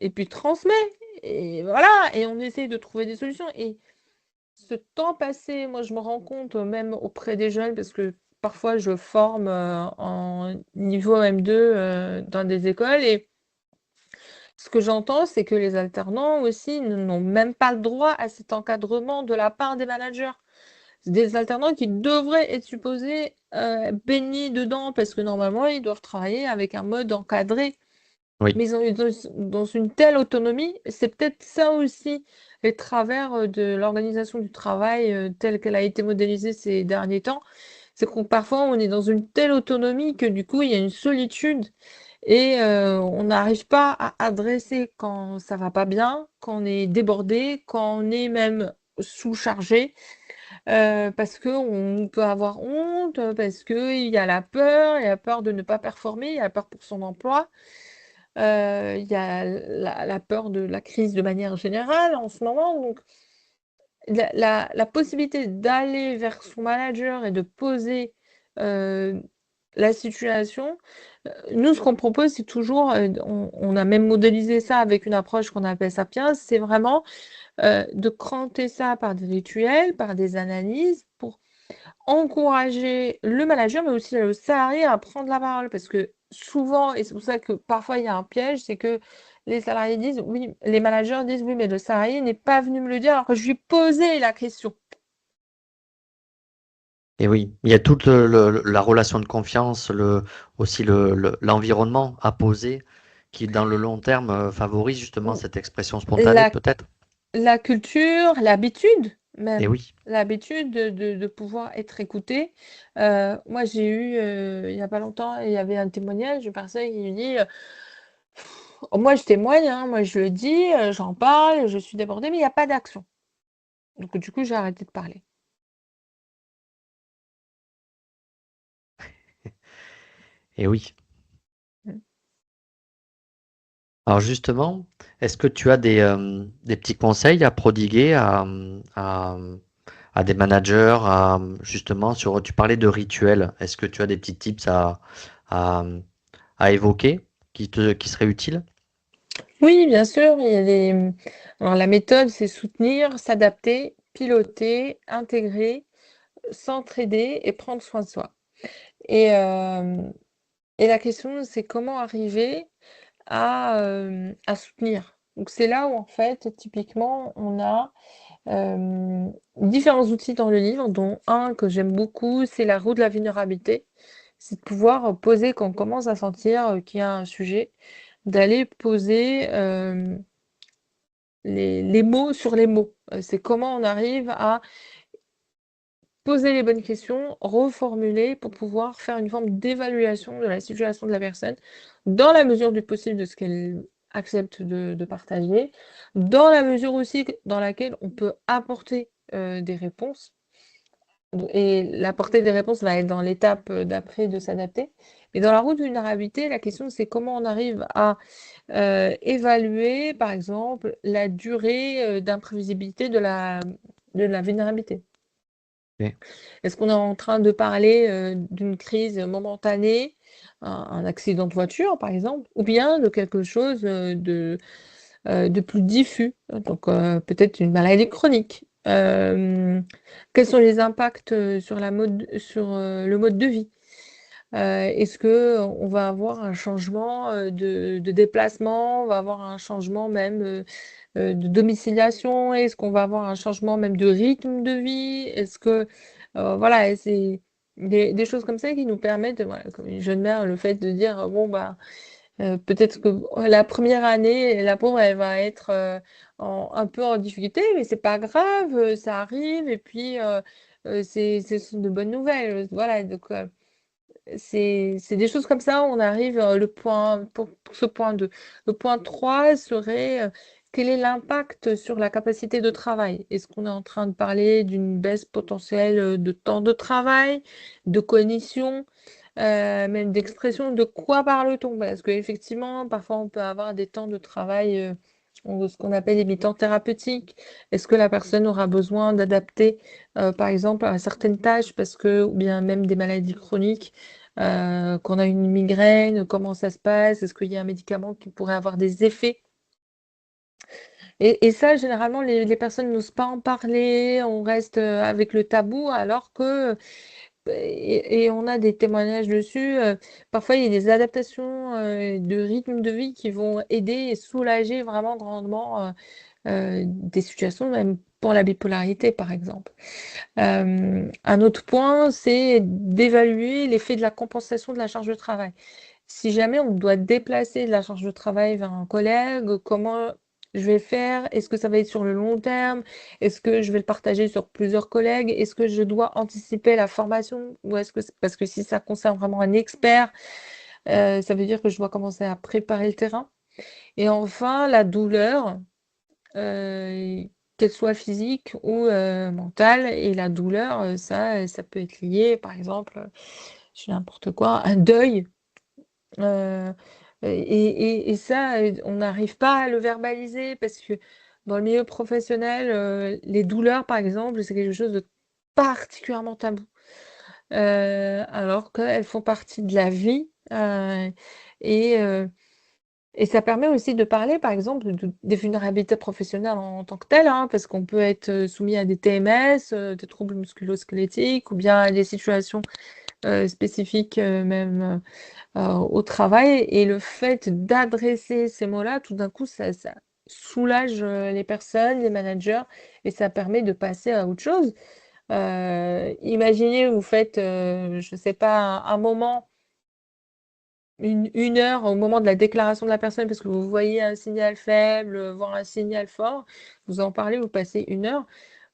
et puis transmets, et voilà, et on essaie de trouver des solutions. Et ce temps passé, moi, je me rends compte, même auprès des jeunes, parce que parfois je forme en niveau M2 dans des écoles, et ce que j'entends, c'est que les alternants aussi n'ont même pas le droit à cet encadrement de la part des managers. C'est des alternants qui devraient être supposés baignés dedans, parce que normalement, ils doivent travailler avec un mode encadré. Oui. Mais dans une telle autonomie, c'est peut-être ça aussi les travers de l'organisation du travail telle qu'elle a été modélisée ces derniers temps. C'est qu'on parfois on est dans une telle autonomie que du coup il y a une solitude et on n'arrive pas à adresser quand ça va pas bien, quand on est débordé, quand on est même sous-chargé, parce qu'on peut avoir honte, parce qu'il y a la peur, il y a peur de ne pas performer, il y a la peur pour son emploi. Il y a la peur de la crise de manière générale en ce moment. Donc, la possibilité d'aller vers son manager et de poser la situation, nous, ce qu'on propose, c'est toujours, on a même modélisé ça avec une approche qu'on appelle Sapiens, c'est vraiment de cranter ça par des rituels, par des analyses, pour encourager le manager, mais aussi le salarié à prendre la parole. Parce que souvent, et c'est pour ça que parfois il y a un piège, c'est que les salariés disent, oui, les managers disent, oui, mais le salarié n'est pas venu me le dire alors que je lui posais la question. Et oui, il y a toute la relation de confiance, aussi l'environnement à poser qui, dans le long terme, favorise justement cette expression spontanée, La, peut-être. la culture, l'habitude Et même, oui. l'habitude de pouvoir être écouté. Moi, j'ai eu, il n'y a pas longtemps, il y avait un témoignage d'une personne qui lui dit, moi je témoigne, hein, moi je le dis, j'en parle, je suis débordée, mais il n'y a pas d'action. Donc du coup, j'ai arrêté de parler. Et oui. Mmh. Alors justement, est-ce que tu as des petits conseils à prodiguer à des managers, justement, tu parlais de rituels. Est-ce que tu as des petits tips à, à évoquer qui seraient utiles? Oui, bien sûr, il y a alors la méthode, c'est soutenir, s'adapter, piloter, intégrer, s'entraider et prendre soin de soi. Et, et la question, c'est comment arriver à soutenir. Donc c'est là où en fait, typiquement, on a différents outils dans le livre, dont un que j'aime beaucoup, c'est la roue de la vulnérabilité. C'est de pouvoir poser quand on commence à sentir qu'il y a un sujet, d'aller poser les mots sur les mots. C'est comment on arrive à poser les bonnes questions, reformuler pour pouvoir faire une forme d'évaluation de la situation de la personne, dans la mesure du possible de ce qu'elle accepte de partager, dans la mesure aussi dans laquelle on peut apporter des réponses. Et la portée des réponses va être dans l'étape d'après de s'adapter. Mais dans la route de vulnérabilité, la question c'est comment on arrive à évaluer, par exemple, la durée d'imprévisibilité de la vulnérabilité. Ok. Est-ce qu'on est en train de parler d'une crise momentanée, un accident de voiture par exemple, ou bien de quelque chose de plus diffus, donc peut-être une maladie chronique. Quels sont les impacts sur le mode de vie? Est-ce que on va avoir un changement de déplacement, on va avoir un changement même de domiciliation? Est-ce qu'on va avoir un changement même de rythme de vie? Est-ce que voilà, c'est des choses comme ça qui nous permettent, voilà, comme une jeune mère, le fait de dire bon bah peut-être que la première année, la pauvre, elle va être un peu en difficulté, mais c'est pas grave, ça arrive, et puis ce sont de bonnes nouvelles. Voilà, donc c'est des choses comme ça, on arrive, le point pour ce point 2. Le point 3 serait, quel est l'impact sur la capacité de travail? Est-ce qu'on est en train de parler d'une baisse potentielle, de temps de travail, de cognition, même d'expression? De quoi parle-t-on? Parce qu'effectivement, parfois, on peut avoir des temps de travail, ce qu'on appelle les mi-temps thérapeutiques. Est-ce que la personne aura besoin d'adapter, par exemple, à certaines tâches parce que ou bien même des maladies chroniques, qu'on a une migraine, comment ça se passe? Est-ce qu'il y a un médicament qui pourrait avoir des effets? Et ça, généralement, les personnes n'osent pas en parler, on reste, avec le tabou alors que et on a des témoignages dessus, parfois il y a des adaptations, de rythme de vie qui vont aider et soulager vraiment grandement, des situations même pour la bipolarité, par exemple. Un autre point, c'est d'évaluer l'effet de la compensation de la charge de travail. Si jamais on doit déplacer de la charge de travail vers un collègue, comment je vais faire? Est-ce que ça va être sur le long terme? Est-ce que je vais le partager sur plusieurs collègues? Est-ce que je dois anticiper la formation? Ou est-ce que parce que si ça concerne vraiment un expert, ça veut dire que je dois commencer à préparer le terrain. Et enfin, la douleur, qu'elle soit physique ou mentale. Et la douleur, ça peut être lié, par exemple, je dis n'importe quoi, un deuil. Heu et ça, on n'arrive pas à le verbaliser parce que dans le milieu professionnel, les douleurs, par exemple, c'est quelque chose de particulièrement tabou. Alors qu'elles font partie de la vie, et heu et ça permet aussi de parler, par exemple, des vulnérabilités professionnelles en tant que telles, hein, parce qu'on peut être, soumis à des TMS, des troubles musculo-squelettiques ou bien à des situations, spécifiques, même, au travail, et le fait d'adresser ces mots-là, tout d'un coup, ça soulage, les personnes, les managers, et ça permet de passer à autre chose. Imaginez, vous faites, je sais pas, un moment, une heure au moment de la déclaration de la personne parce que vous voyez un signal faible, voire un signal fort, vous en parlez, vous passez une heure.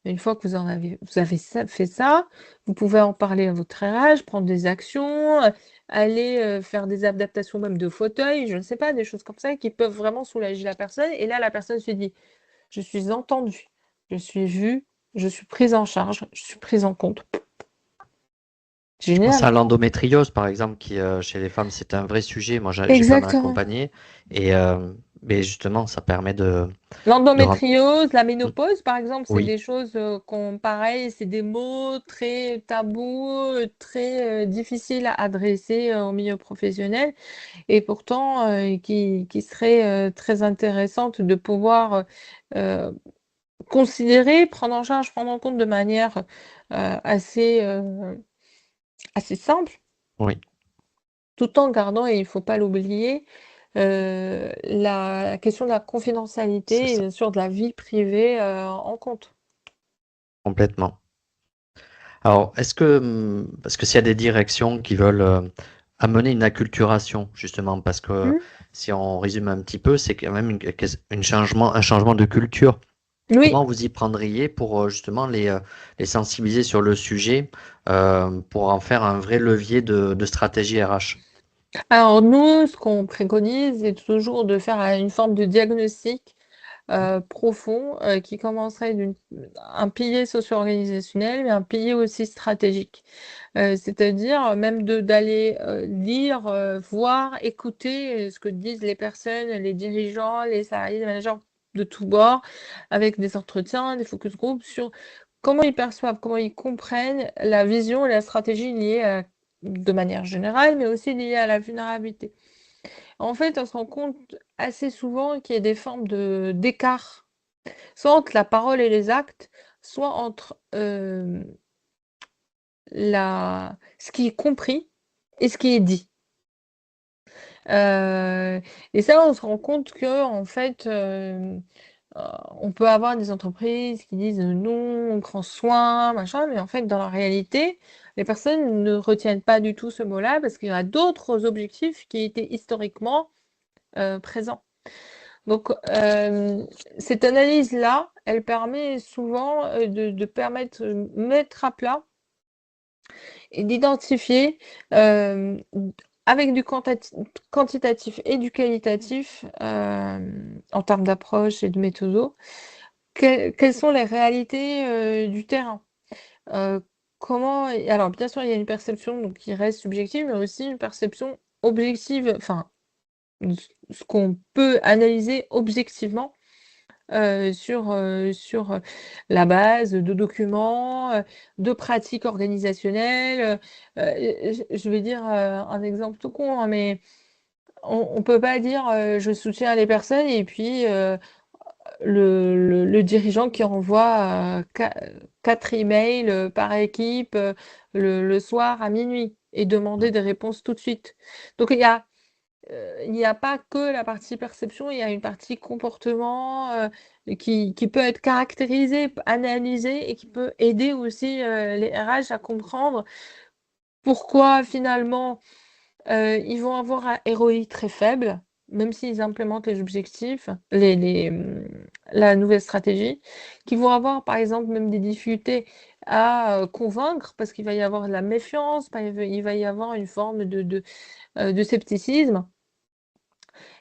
Une fois que vous avez ça fait ça, vous pouvez en parler à votre RH, prendre des actions, aller, faire des adaptations même de fauteuil, je ne sais pas, des choses comme ça qui peuvent vraiment soulager la personne, et là, la personne se dit: «Je suis entendue, je suis vue, je suis prise en charge, je suis prise en compte». Je pense Génial! à l'endométriose, par exemple, qui chez les femmes, c'est un vrai sujet. Moi, j'ai pas mal Exactement. accompagné. Et mais justement, ça permet de rendre. L'endométriose, la ménopause, par exemple, c'est Oui, des choses, qu'on pareil, c'est des mots très tabous, très, difficiles à adresser, au milieu professionnel, et pourtant, qui seraient, très intéressantes de pouvoir, considérer, prendre en charge, prendre en compte de manière, assez, assez simple, Oui, tout en gardant, et il faut pas l'oublier, la question de la c'est confidentialité et ça, bien sûr de la vie privée, en compte. complètement. Alors, parce que s'il y a des directions qui veulent amener une acculturation, justement, parce que Mmh. si on résume un petit peu, c'est quand même un changement de culture. Oui. Comment vous y prendriez pour justement les sensibiliser sur le sujet, pour en faire un vrai levier de stratégie RH? Alors nous, ce qu'on préconise, c'est toujours de faire, une forme de diagnostic, profond, qui commencerait un pilier socio-organisationnel, mais un pilier aussi stratégique. C'est-à-dire même d'aller, lire, voir, écouter, ce que disent les personnes, les dirigeants, les salariés, les managers de tous bords, avec des entretiens, des focus group sur comment ils perçoivent, comment ils comprennent la vision et la stratégie liée de manière générale, mais aussi liée à la vulnérabilité. En fait, on se rend compte assez souvent qu'il y a des formes d'écart, soit entre la parole et les actes, soit entre, ce qui est compris et ce qui est dit. Heu et ça, on se rend compte qu'en fait, on peut avoir des entreprises qui disent: «Non, on prend soin, machin», mais en fait, dans la réalité, les personnes ne retiennent pas du tout ce mot-là parce qu'il y a d'autres objectifs qui étaient historiquement, présents. Donc, cette analyse-là, elle permet souvent, de permettre, mettre à plat et d'identifier, avec du quantitatif et du qualitatif, en termes d'approche et de méthodo, quelles sont les réalités, du terrain? Heu, comment et alors bien sûr, il y a une perception donc qui reste subjective, mais aussi une perception objective, enfin, ce qu'on peut analyser objectivement, sur la base de documents, de pratiques organisationnelles, je vais dire, un exemple tout con, hein, mais on peut pas dire, «Je soutiens les personnes» et puis, le dirigeant qui renvoie, 4 emails, par équipe, le soir à minuit et demander Mm. des réponses tout de suite. Donc il n'y a pas que la partie perception, il y a une partie comportement, qui peut être caractérisée, analysée et qui peut aider aussi, les RH à comprendre pourquoi finalement, ils vont avoir un ROI très faible, même s'ils implémentent les objectifs, la nouvelle stratégie, qu'ils vont avoir par exemple même des difficultés à, convaincre parce qu'il va y avoir de la méfiance, il va y avoir une forme de scepticisme.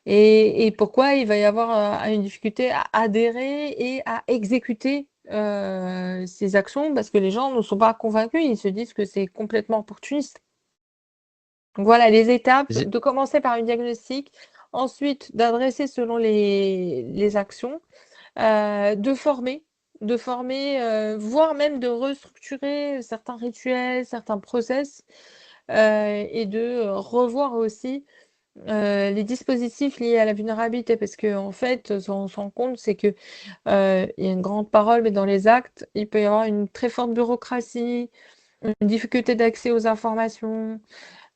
Et pourquoi il va y avoir, une difficulté à adhérer et à exécuter, ces actions? Parce que les gens ne sont pas convaincus, ils se disent que c'est complètement opportuniste. Donc voilà les étapes, J'ai- de commencer par une diagnostic, ensuite d'adresser selon les actions, de former, voire même de restructurer certains rituels, certains process, et de revoir aussi les dispositifs liés à la vulnérabilité parce qu'en fait, ce qu'on se rend compte, c'est que, il y a une grande parole, mais dans les actes, il peut y avoir une très forte bureaucratie, une difficulté d'accès aux informations,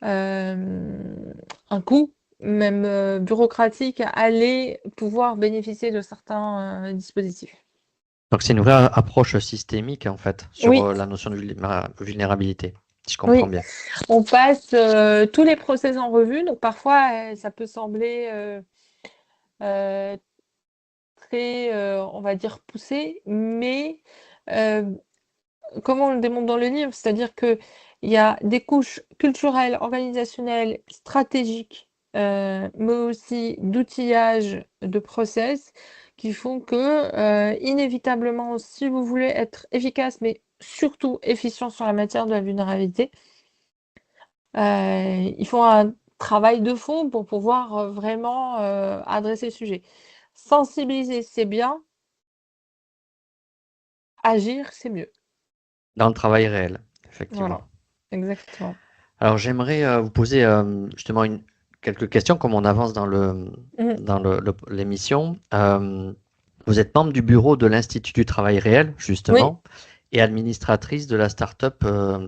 un coût même, bureaucratique à aller pouvoir bénéficier de certains, dispositifs. Donc c'est une vraie approche systémique en fait sur Oui, la notion de vulnérabilité, si je comprends oui, bien. on passe, tous les process en revue, donc parfois, ça peut sembler, heu très, on va dire poussé, mais heu, comme on le démontre dans le livre, c'est-à-dire qu'il y a des couches culturelles, organisationnelles, stratégiques, mais aussi d'outillage, de process qui font que, inévitablement, si vous voulez être efficace, mais surtout efficient sur la matière de la vulnérabilité, il faut un travail de fond pour pouvoir, vraiment, adresser le sujet. Sensibiliser, c'est bien. Agir, c'est mieux. Dans le travail réel, effectivement. Voilà, exactement. Alors j'aimerais vous poser justement quelques questions comme on avance dans Mmh. l'émission. Vous êtes membre du bureau de l'Institut du travail réel, Oui. justement, et administratrice de la start-up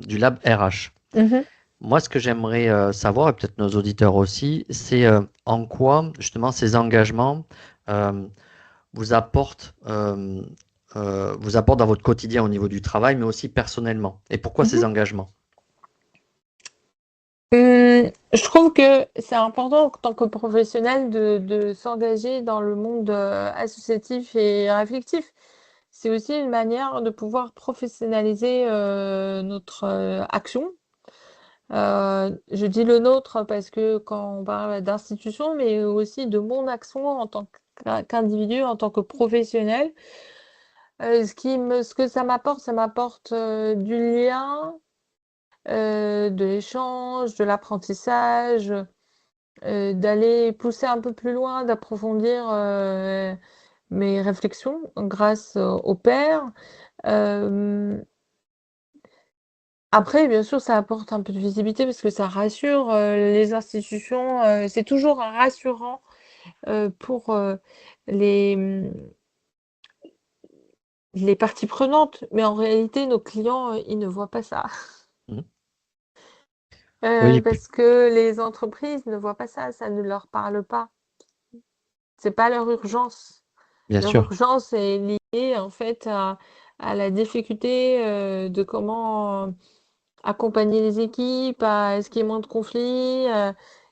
du Lab RH. Mhm. Moi, ce que j'aimerais savoir, et peut-être nos auditeurs aussi, c'est en quoi, justement, ces engagements euh, vous apportent, vous apportent dans votre quotidien au niveau du travail, mais aussi personnellement. Et pourquoi ces Mhm. engagements? Je trouve que c'est important en tant que professionnel de s'engager dans le monde associatif et réflectif. C'est aussi une manière de pouvoir professionnaliser notre action. Je dis le nôtre parce que quand on parle d'institution, mais aussi de mon action en tant qu'individu, en tant que professionnel. Ce que ça m'apporte du lien, de l'échange, de l'apprentissage, d'aller pousser un peu plus loin, d'approfondir mes réflexions grâce aux pairs. Hem, Après, bien sûr, ça apporte un peu de visibilité parce que ça rassure, les institutions, c'est toujours rassurant, pour, les, les parties prenantes. Mais en réalité, nos clients, ils ne voient pas ça. Mhm. Oui, Parce que les entreprises ne voient pas ça, ça ne leur parle pas. C'est pas leur urgence. bien Leur sûr. urgence est liée en fait à la difficulté de comment accompagner les équipes, à ce qu'il y ait moins de conflits,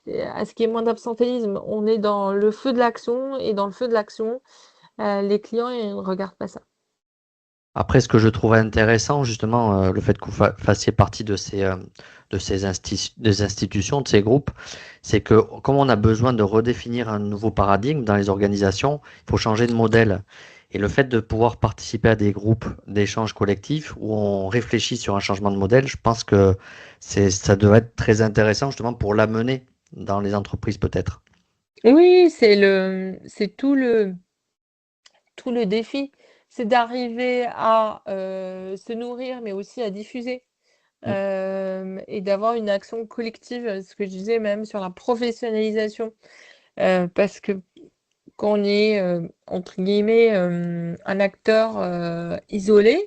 et à ce qu'il y ait moins d'absentéisme. On est dans le feu de l'action et dans le feu de l'action, les clients ils ne regardent pas ça. Après, ce que je trouvais intéressant, justement, le fait que vous fassiez partie de ces des institutions, de ces groupes, c'est que comme on a besoin de redéfinir un nouveau paradigme dans les organisations, il faut changer de modèle. Et le fait de pouvoir participer à des groupes d'échange collectifs où on réfléchit sur un changement de modèle, je pense que ça doit être très intéressant justement pour l'amener dans les entreprises peut-être. Oui, c'est tout le défi, c'est d'arriver à se nourrir, mais aussi à diffuser. Mm. Et d'avoir une action collective, ce que je disais même sur la professionnalisation, parce que quand on est, entre guillemets, un acteur, isolé,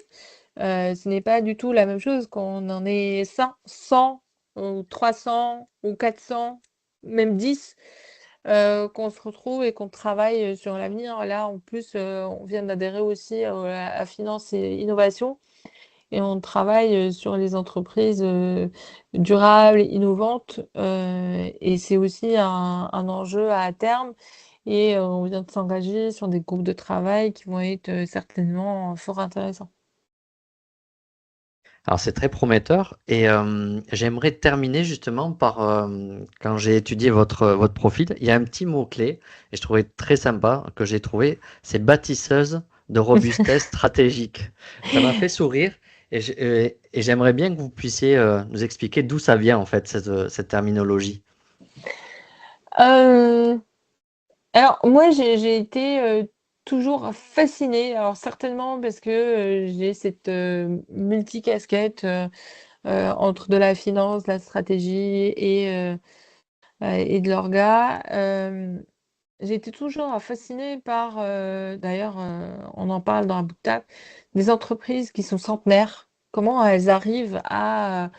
ce n'est pas du tout la même chose quand on en est 100 ou 300 ou 400, même 10, qu'on se retrouve et qu'on travaille, sur l'avenir. Là, en plus, on vient d'adhérer aussi, à Finance et Innovation et on travaille, sur les entreprises, durables, innovantes, et c'est aussi un enjeu à terme et on vient de s'engager sur des groupes de travail qui vont être, certainement fort intéressants. Alors c'est très prometteur et j'aimerais terminer justement par, quand j'ai étudié votre profil, il y a un petit mot-clé et je trouvais très sympa que j'ai trouvé, c'est bâtisseuse de robustesse stratégique. Ça m'a fait sourire et j'aimerais bien que vous puissiez nous expliquer d'où ça vient en fait cette terminologie. Hem, alors moi j'ai été, toujours fascinée, alors certainement parce que, j'ai cette, multicasquette, entre de la finance, de la stratégie et de l'orga. J'ai été toujours fascinée par, d'ailleurs, on en parle dans un bout de table, des entreprises qui sont centenaires. Comment elles arrivent à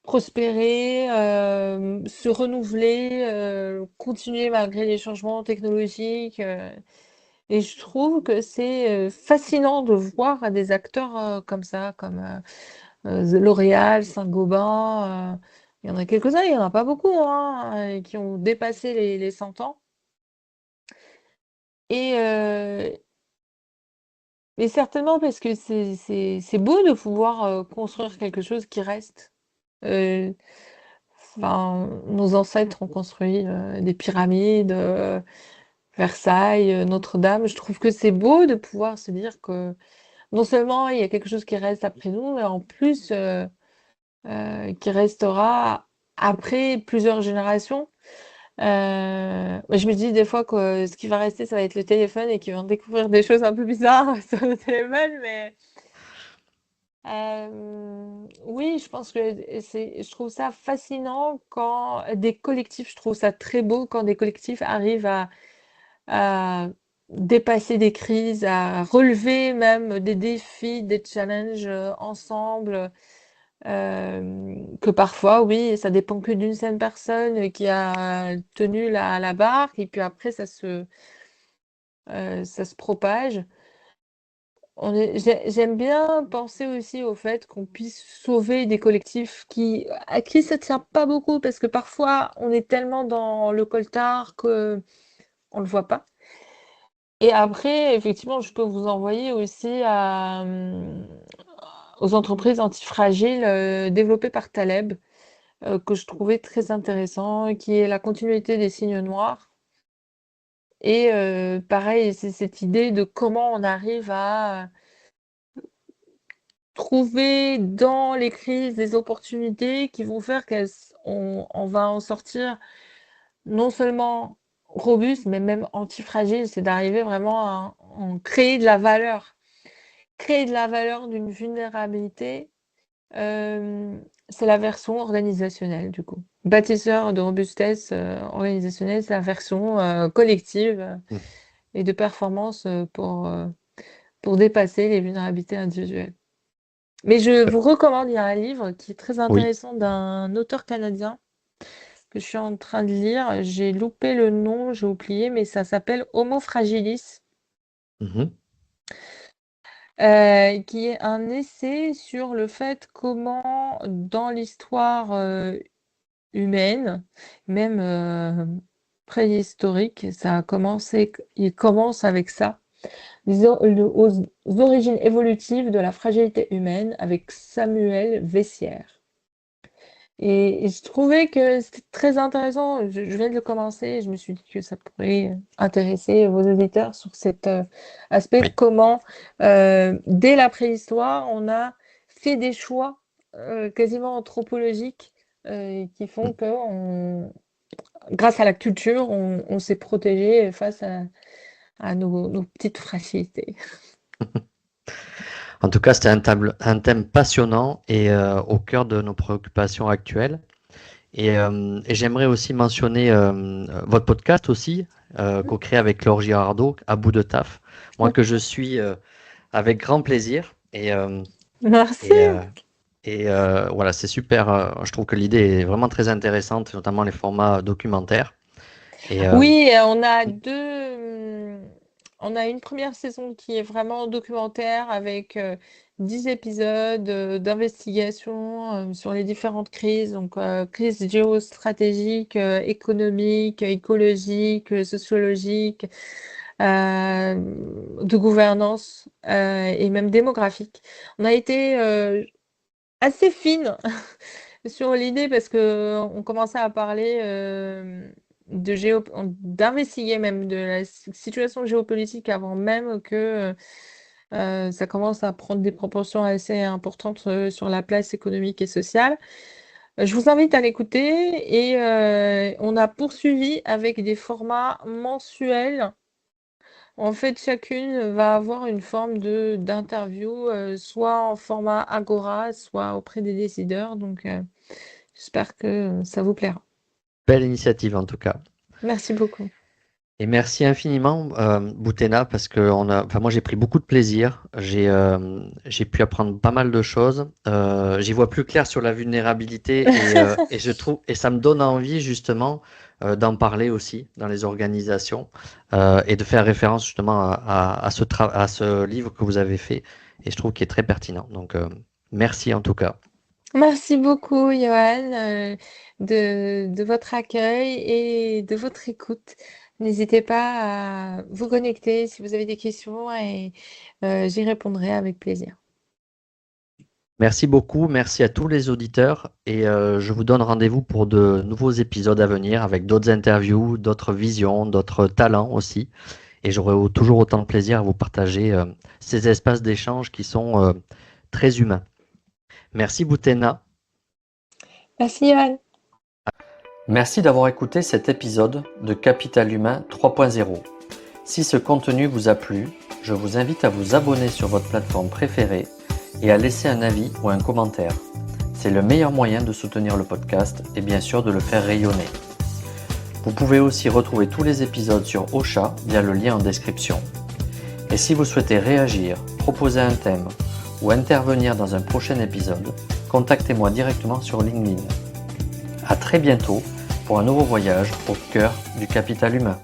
prospérer, se renouveler, continuer malgré les changements technologiques, et je trouve que c'est, fascinant de voir des acteurs, comme ça, comme, L'Oréal, Saint-Gobain, il y en a quelques-uns, il y en a pas beaucoup, hein, qui ont dépassé les 100 ans et mais certainement parce que c'est beau de pouvoir, construire quelque chose qui reste. Heu, enfin, nos ancêtres ont construit, des pyramides, Versailles, Notre-Dame. Je trouve que c'est beau de pouvoir se dire que non seulement il y a quelque chose qui reste après nous, mais en plus, qui restera après plusieurs générations. Bah, je me dis des fois que ce qui va rester, ça va être le téléphone et qu'ils vont découvrir des choses un peu bizarres sur le téléphone, mais oui, je pense que je trouve ça fascinant quand des collectifs, je trouve ça très beau quand des collectifs arrivent à dépasser des crises, à relever même des défis, des challenges ensemble. Que parfois, oui, ça dépend que d'une seule personne qui a tenu la barque, et puis après, ça se propage. J'aime bien penser aussi au fait qu'on puisse sauver des collectifs à qui ça tient pas beaucoup, parce que parfois, on est tellement dans le coltard qu'on le voit pas. Et après, effectivement, je peux vous envoyer aussi aux entreprises antifragiles développées par Taleb, que je trouvais très intéressant, qui est la continuité des signes noirs. Et pareil, c'est cette idée de comment on arrive à trouver dans les crises des opportunités qui vont faire on va en sortir non seulement robuste, mais même antifragile. C'est d'arriver vraiment à en créer de la valeur. Créer de la valeur d'une vulnérabilité, c'est la version organisationnelle, du coup. Bâtisseur de robustesse organisationnelle, c'est la version collective Mm. et de performance pour dépasser les vulnérabilités individuelles. Mais je vous recommande, il y a un livre qui est très Oui. intéressant d'un auteur canadien que je suis en train de lire. J'ai loupé le nom, j'ai oublié, mais ça s'appelle Homo Fragilis, Mhm. qui est un essai sur le fait comment, dans l'histoire humaine, même préhistorique, ça a commencé, il commence avec ça, aux origines évolutives de la fragilité humaine avec Samuel Vessière. Et je trouvais que c'était très intéressant. Je viens de le commencer et je me suis dit que ça pourrait intéresser vos auditeurs sur cet aspect, Oui. comment, dès la préhistoire, on a fait des choix quasiment anthropologiques qui Mm. font que, grâce à la culture, on s'est protégé face à nos petites fragilités. En tout cas, c'était un thème passionnant et au cœur de nos préoccupations actuelles. Et j'aimerais aussi mentionner votre podcast aussi, co-créé avec Laure Girardot, à bout de taf. Moi que je suis avec grand plaisir. Merci. Et, euh, voilà, c'est super. Je trouve que l'idée est vraiment très intéressante, notamment les formats documentaires. Et Oui, on a une première saison qui est vraiment documentaire avec 10 épisodes d'investigation sur les différentes crises, donc crises géostratégiques, économiques, écologiques, sociologiques, euh, de gouvernance et même démographique. On a été assez fine sur l'idée parce que on commençait à parler d'investiguer même de la situation géopolitique avant même que ça commence à prendre des proportions assez importantes sur la place économique et sociale. Je vous invite à l'écouter et on a poursuivi avec des formats mensuels. En fait, chacune va avoir une forme d'interview, soit en format Agora, soit auprès des décideurs. Donc, j'espère que ça vous plaira. belle initiative en tout cas. Merci beaucoup. Et merci infiniment, Boutena, parce que enfin, moi j'ai pris beaucoup de plaisir. J'ai pu apprendre pas mal de choses. J'y vois plus clair sur la vulnérabilité et je trouve et ça me donne envie justement d'en parler aussi dans les organisations et de faire référence justement à ce livre que vous avez fait et je trouve qu'il est très pertinent. Donc merci en tout cas. Merci beaucoup, Johan, de votre accueil et de votre écoute. N'hésitez pas à vous connecter si vous avez des questions et j'y répondrai avec plaisir. Merci beaucoup, merci à tous les auditeurs et je vous donne rendez-vous pour de nouveaux épisodes à venir avec d'autres interviews, d'autres visions, d'autres talents aussi. Et j'aurai toujours autant de plaisir à vous partager ces espaces d'échange qui sont très humains. Merci Boutena. Merci, Johan. Merci d'avoir écouté cet épisode de Capital Humain 3.0. Si ce contenu vous a plu, je vous invite à vous abonner sur votre plateforme préférée et à laisser un avis ou un commentaire. C'est le meilleur moyen de soutenir le podcast et bien sûr de le faire rayonner. Vous pouvez aussi retrouver tous les épisodes sur Ocha via le lien en description. Et si vous souhaitez réagir, proposer un thème ou intervenir dans un prochain épisode, contactez-moi directement sur LinkedIn. À très bientôt pour un nouveau voyage au cœur du capital humain.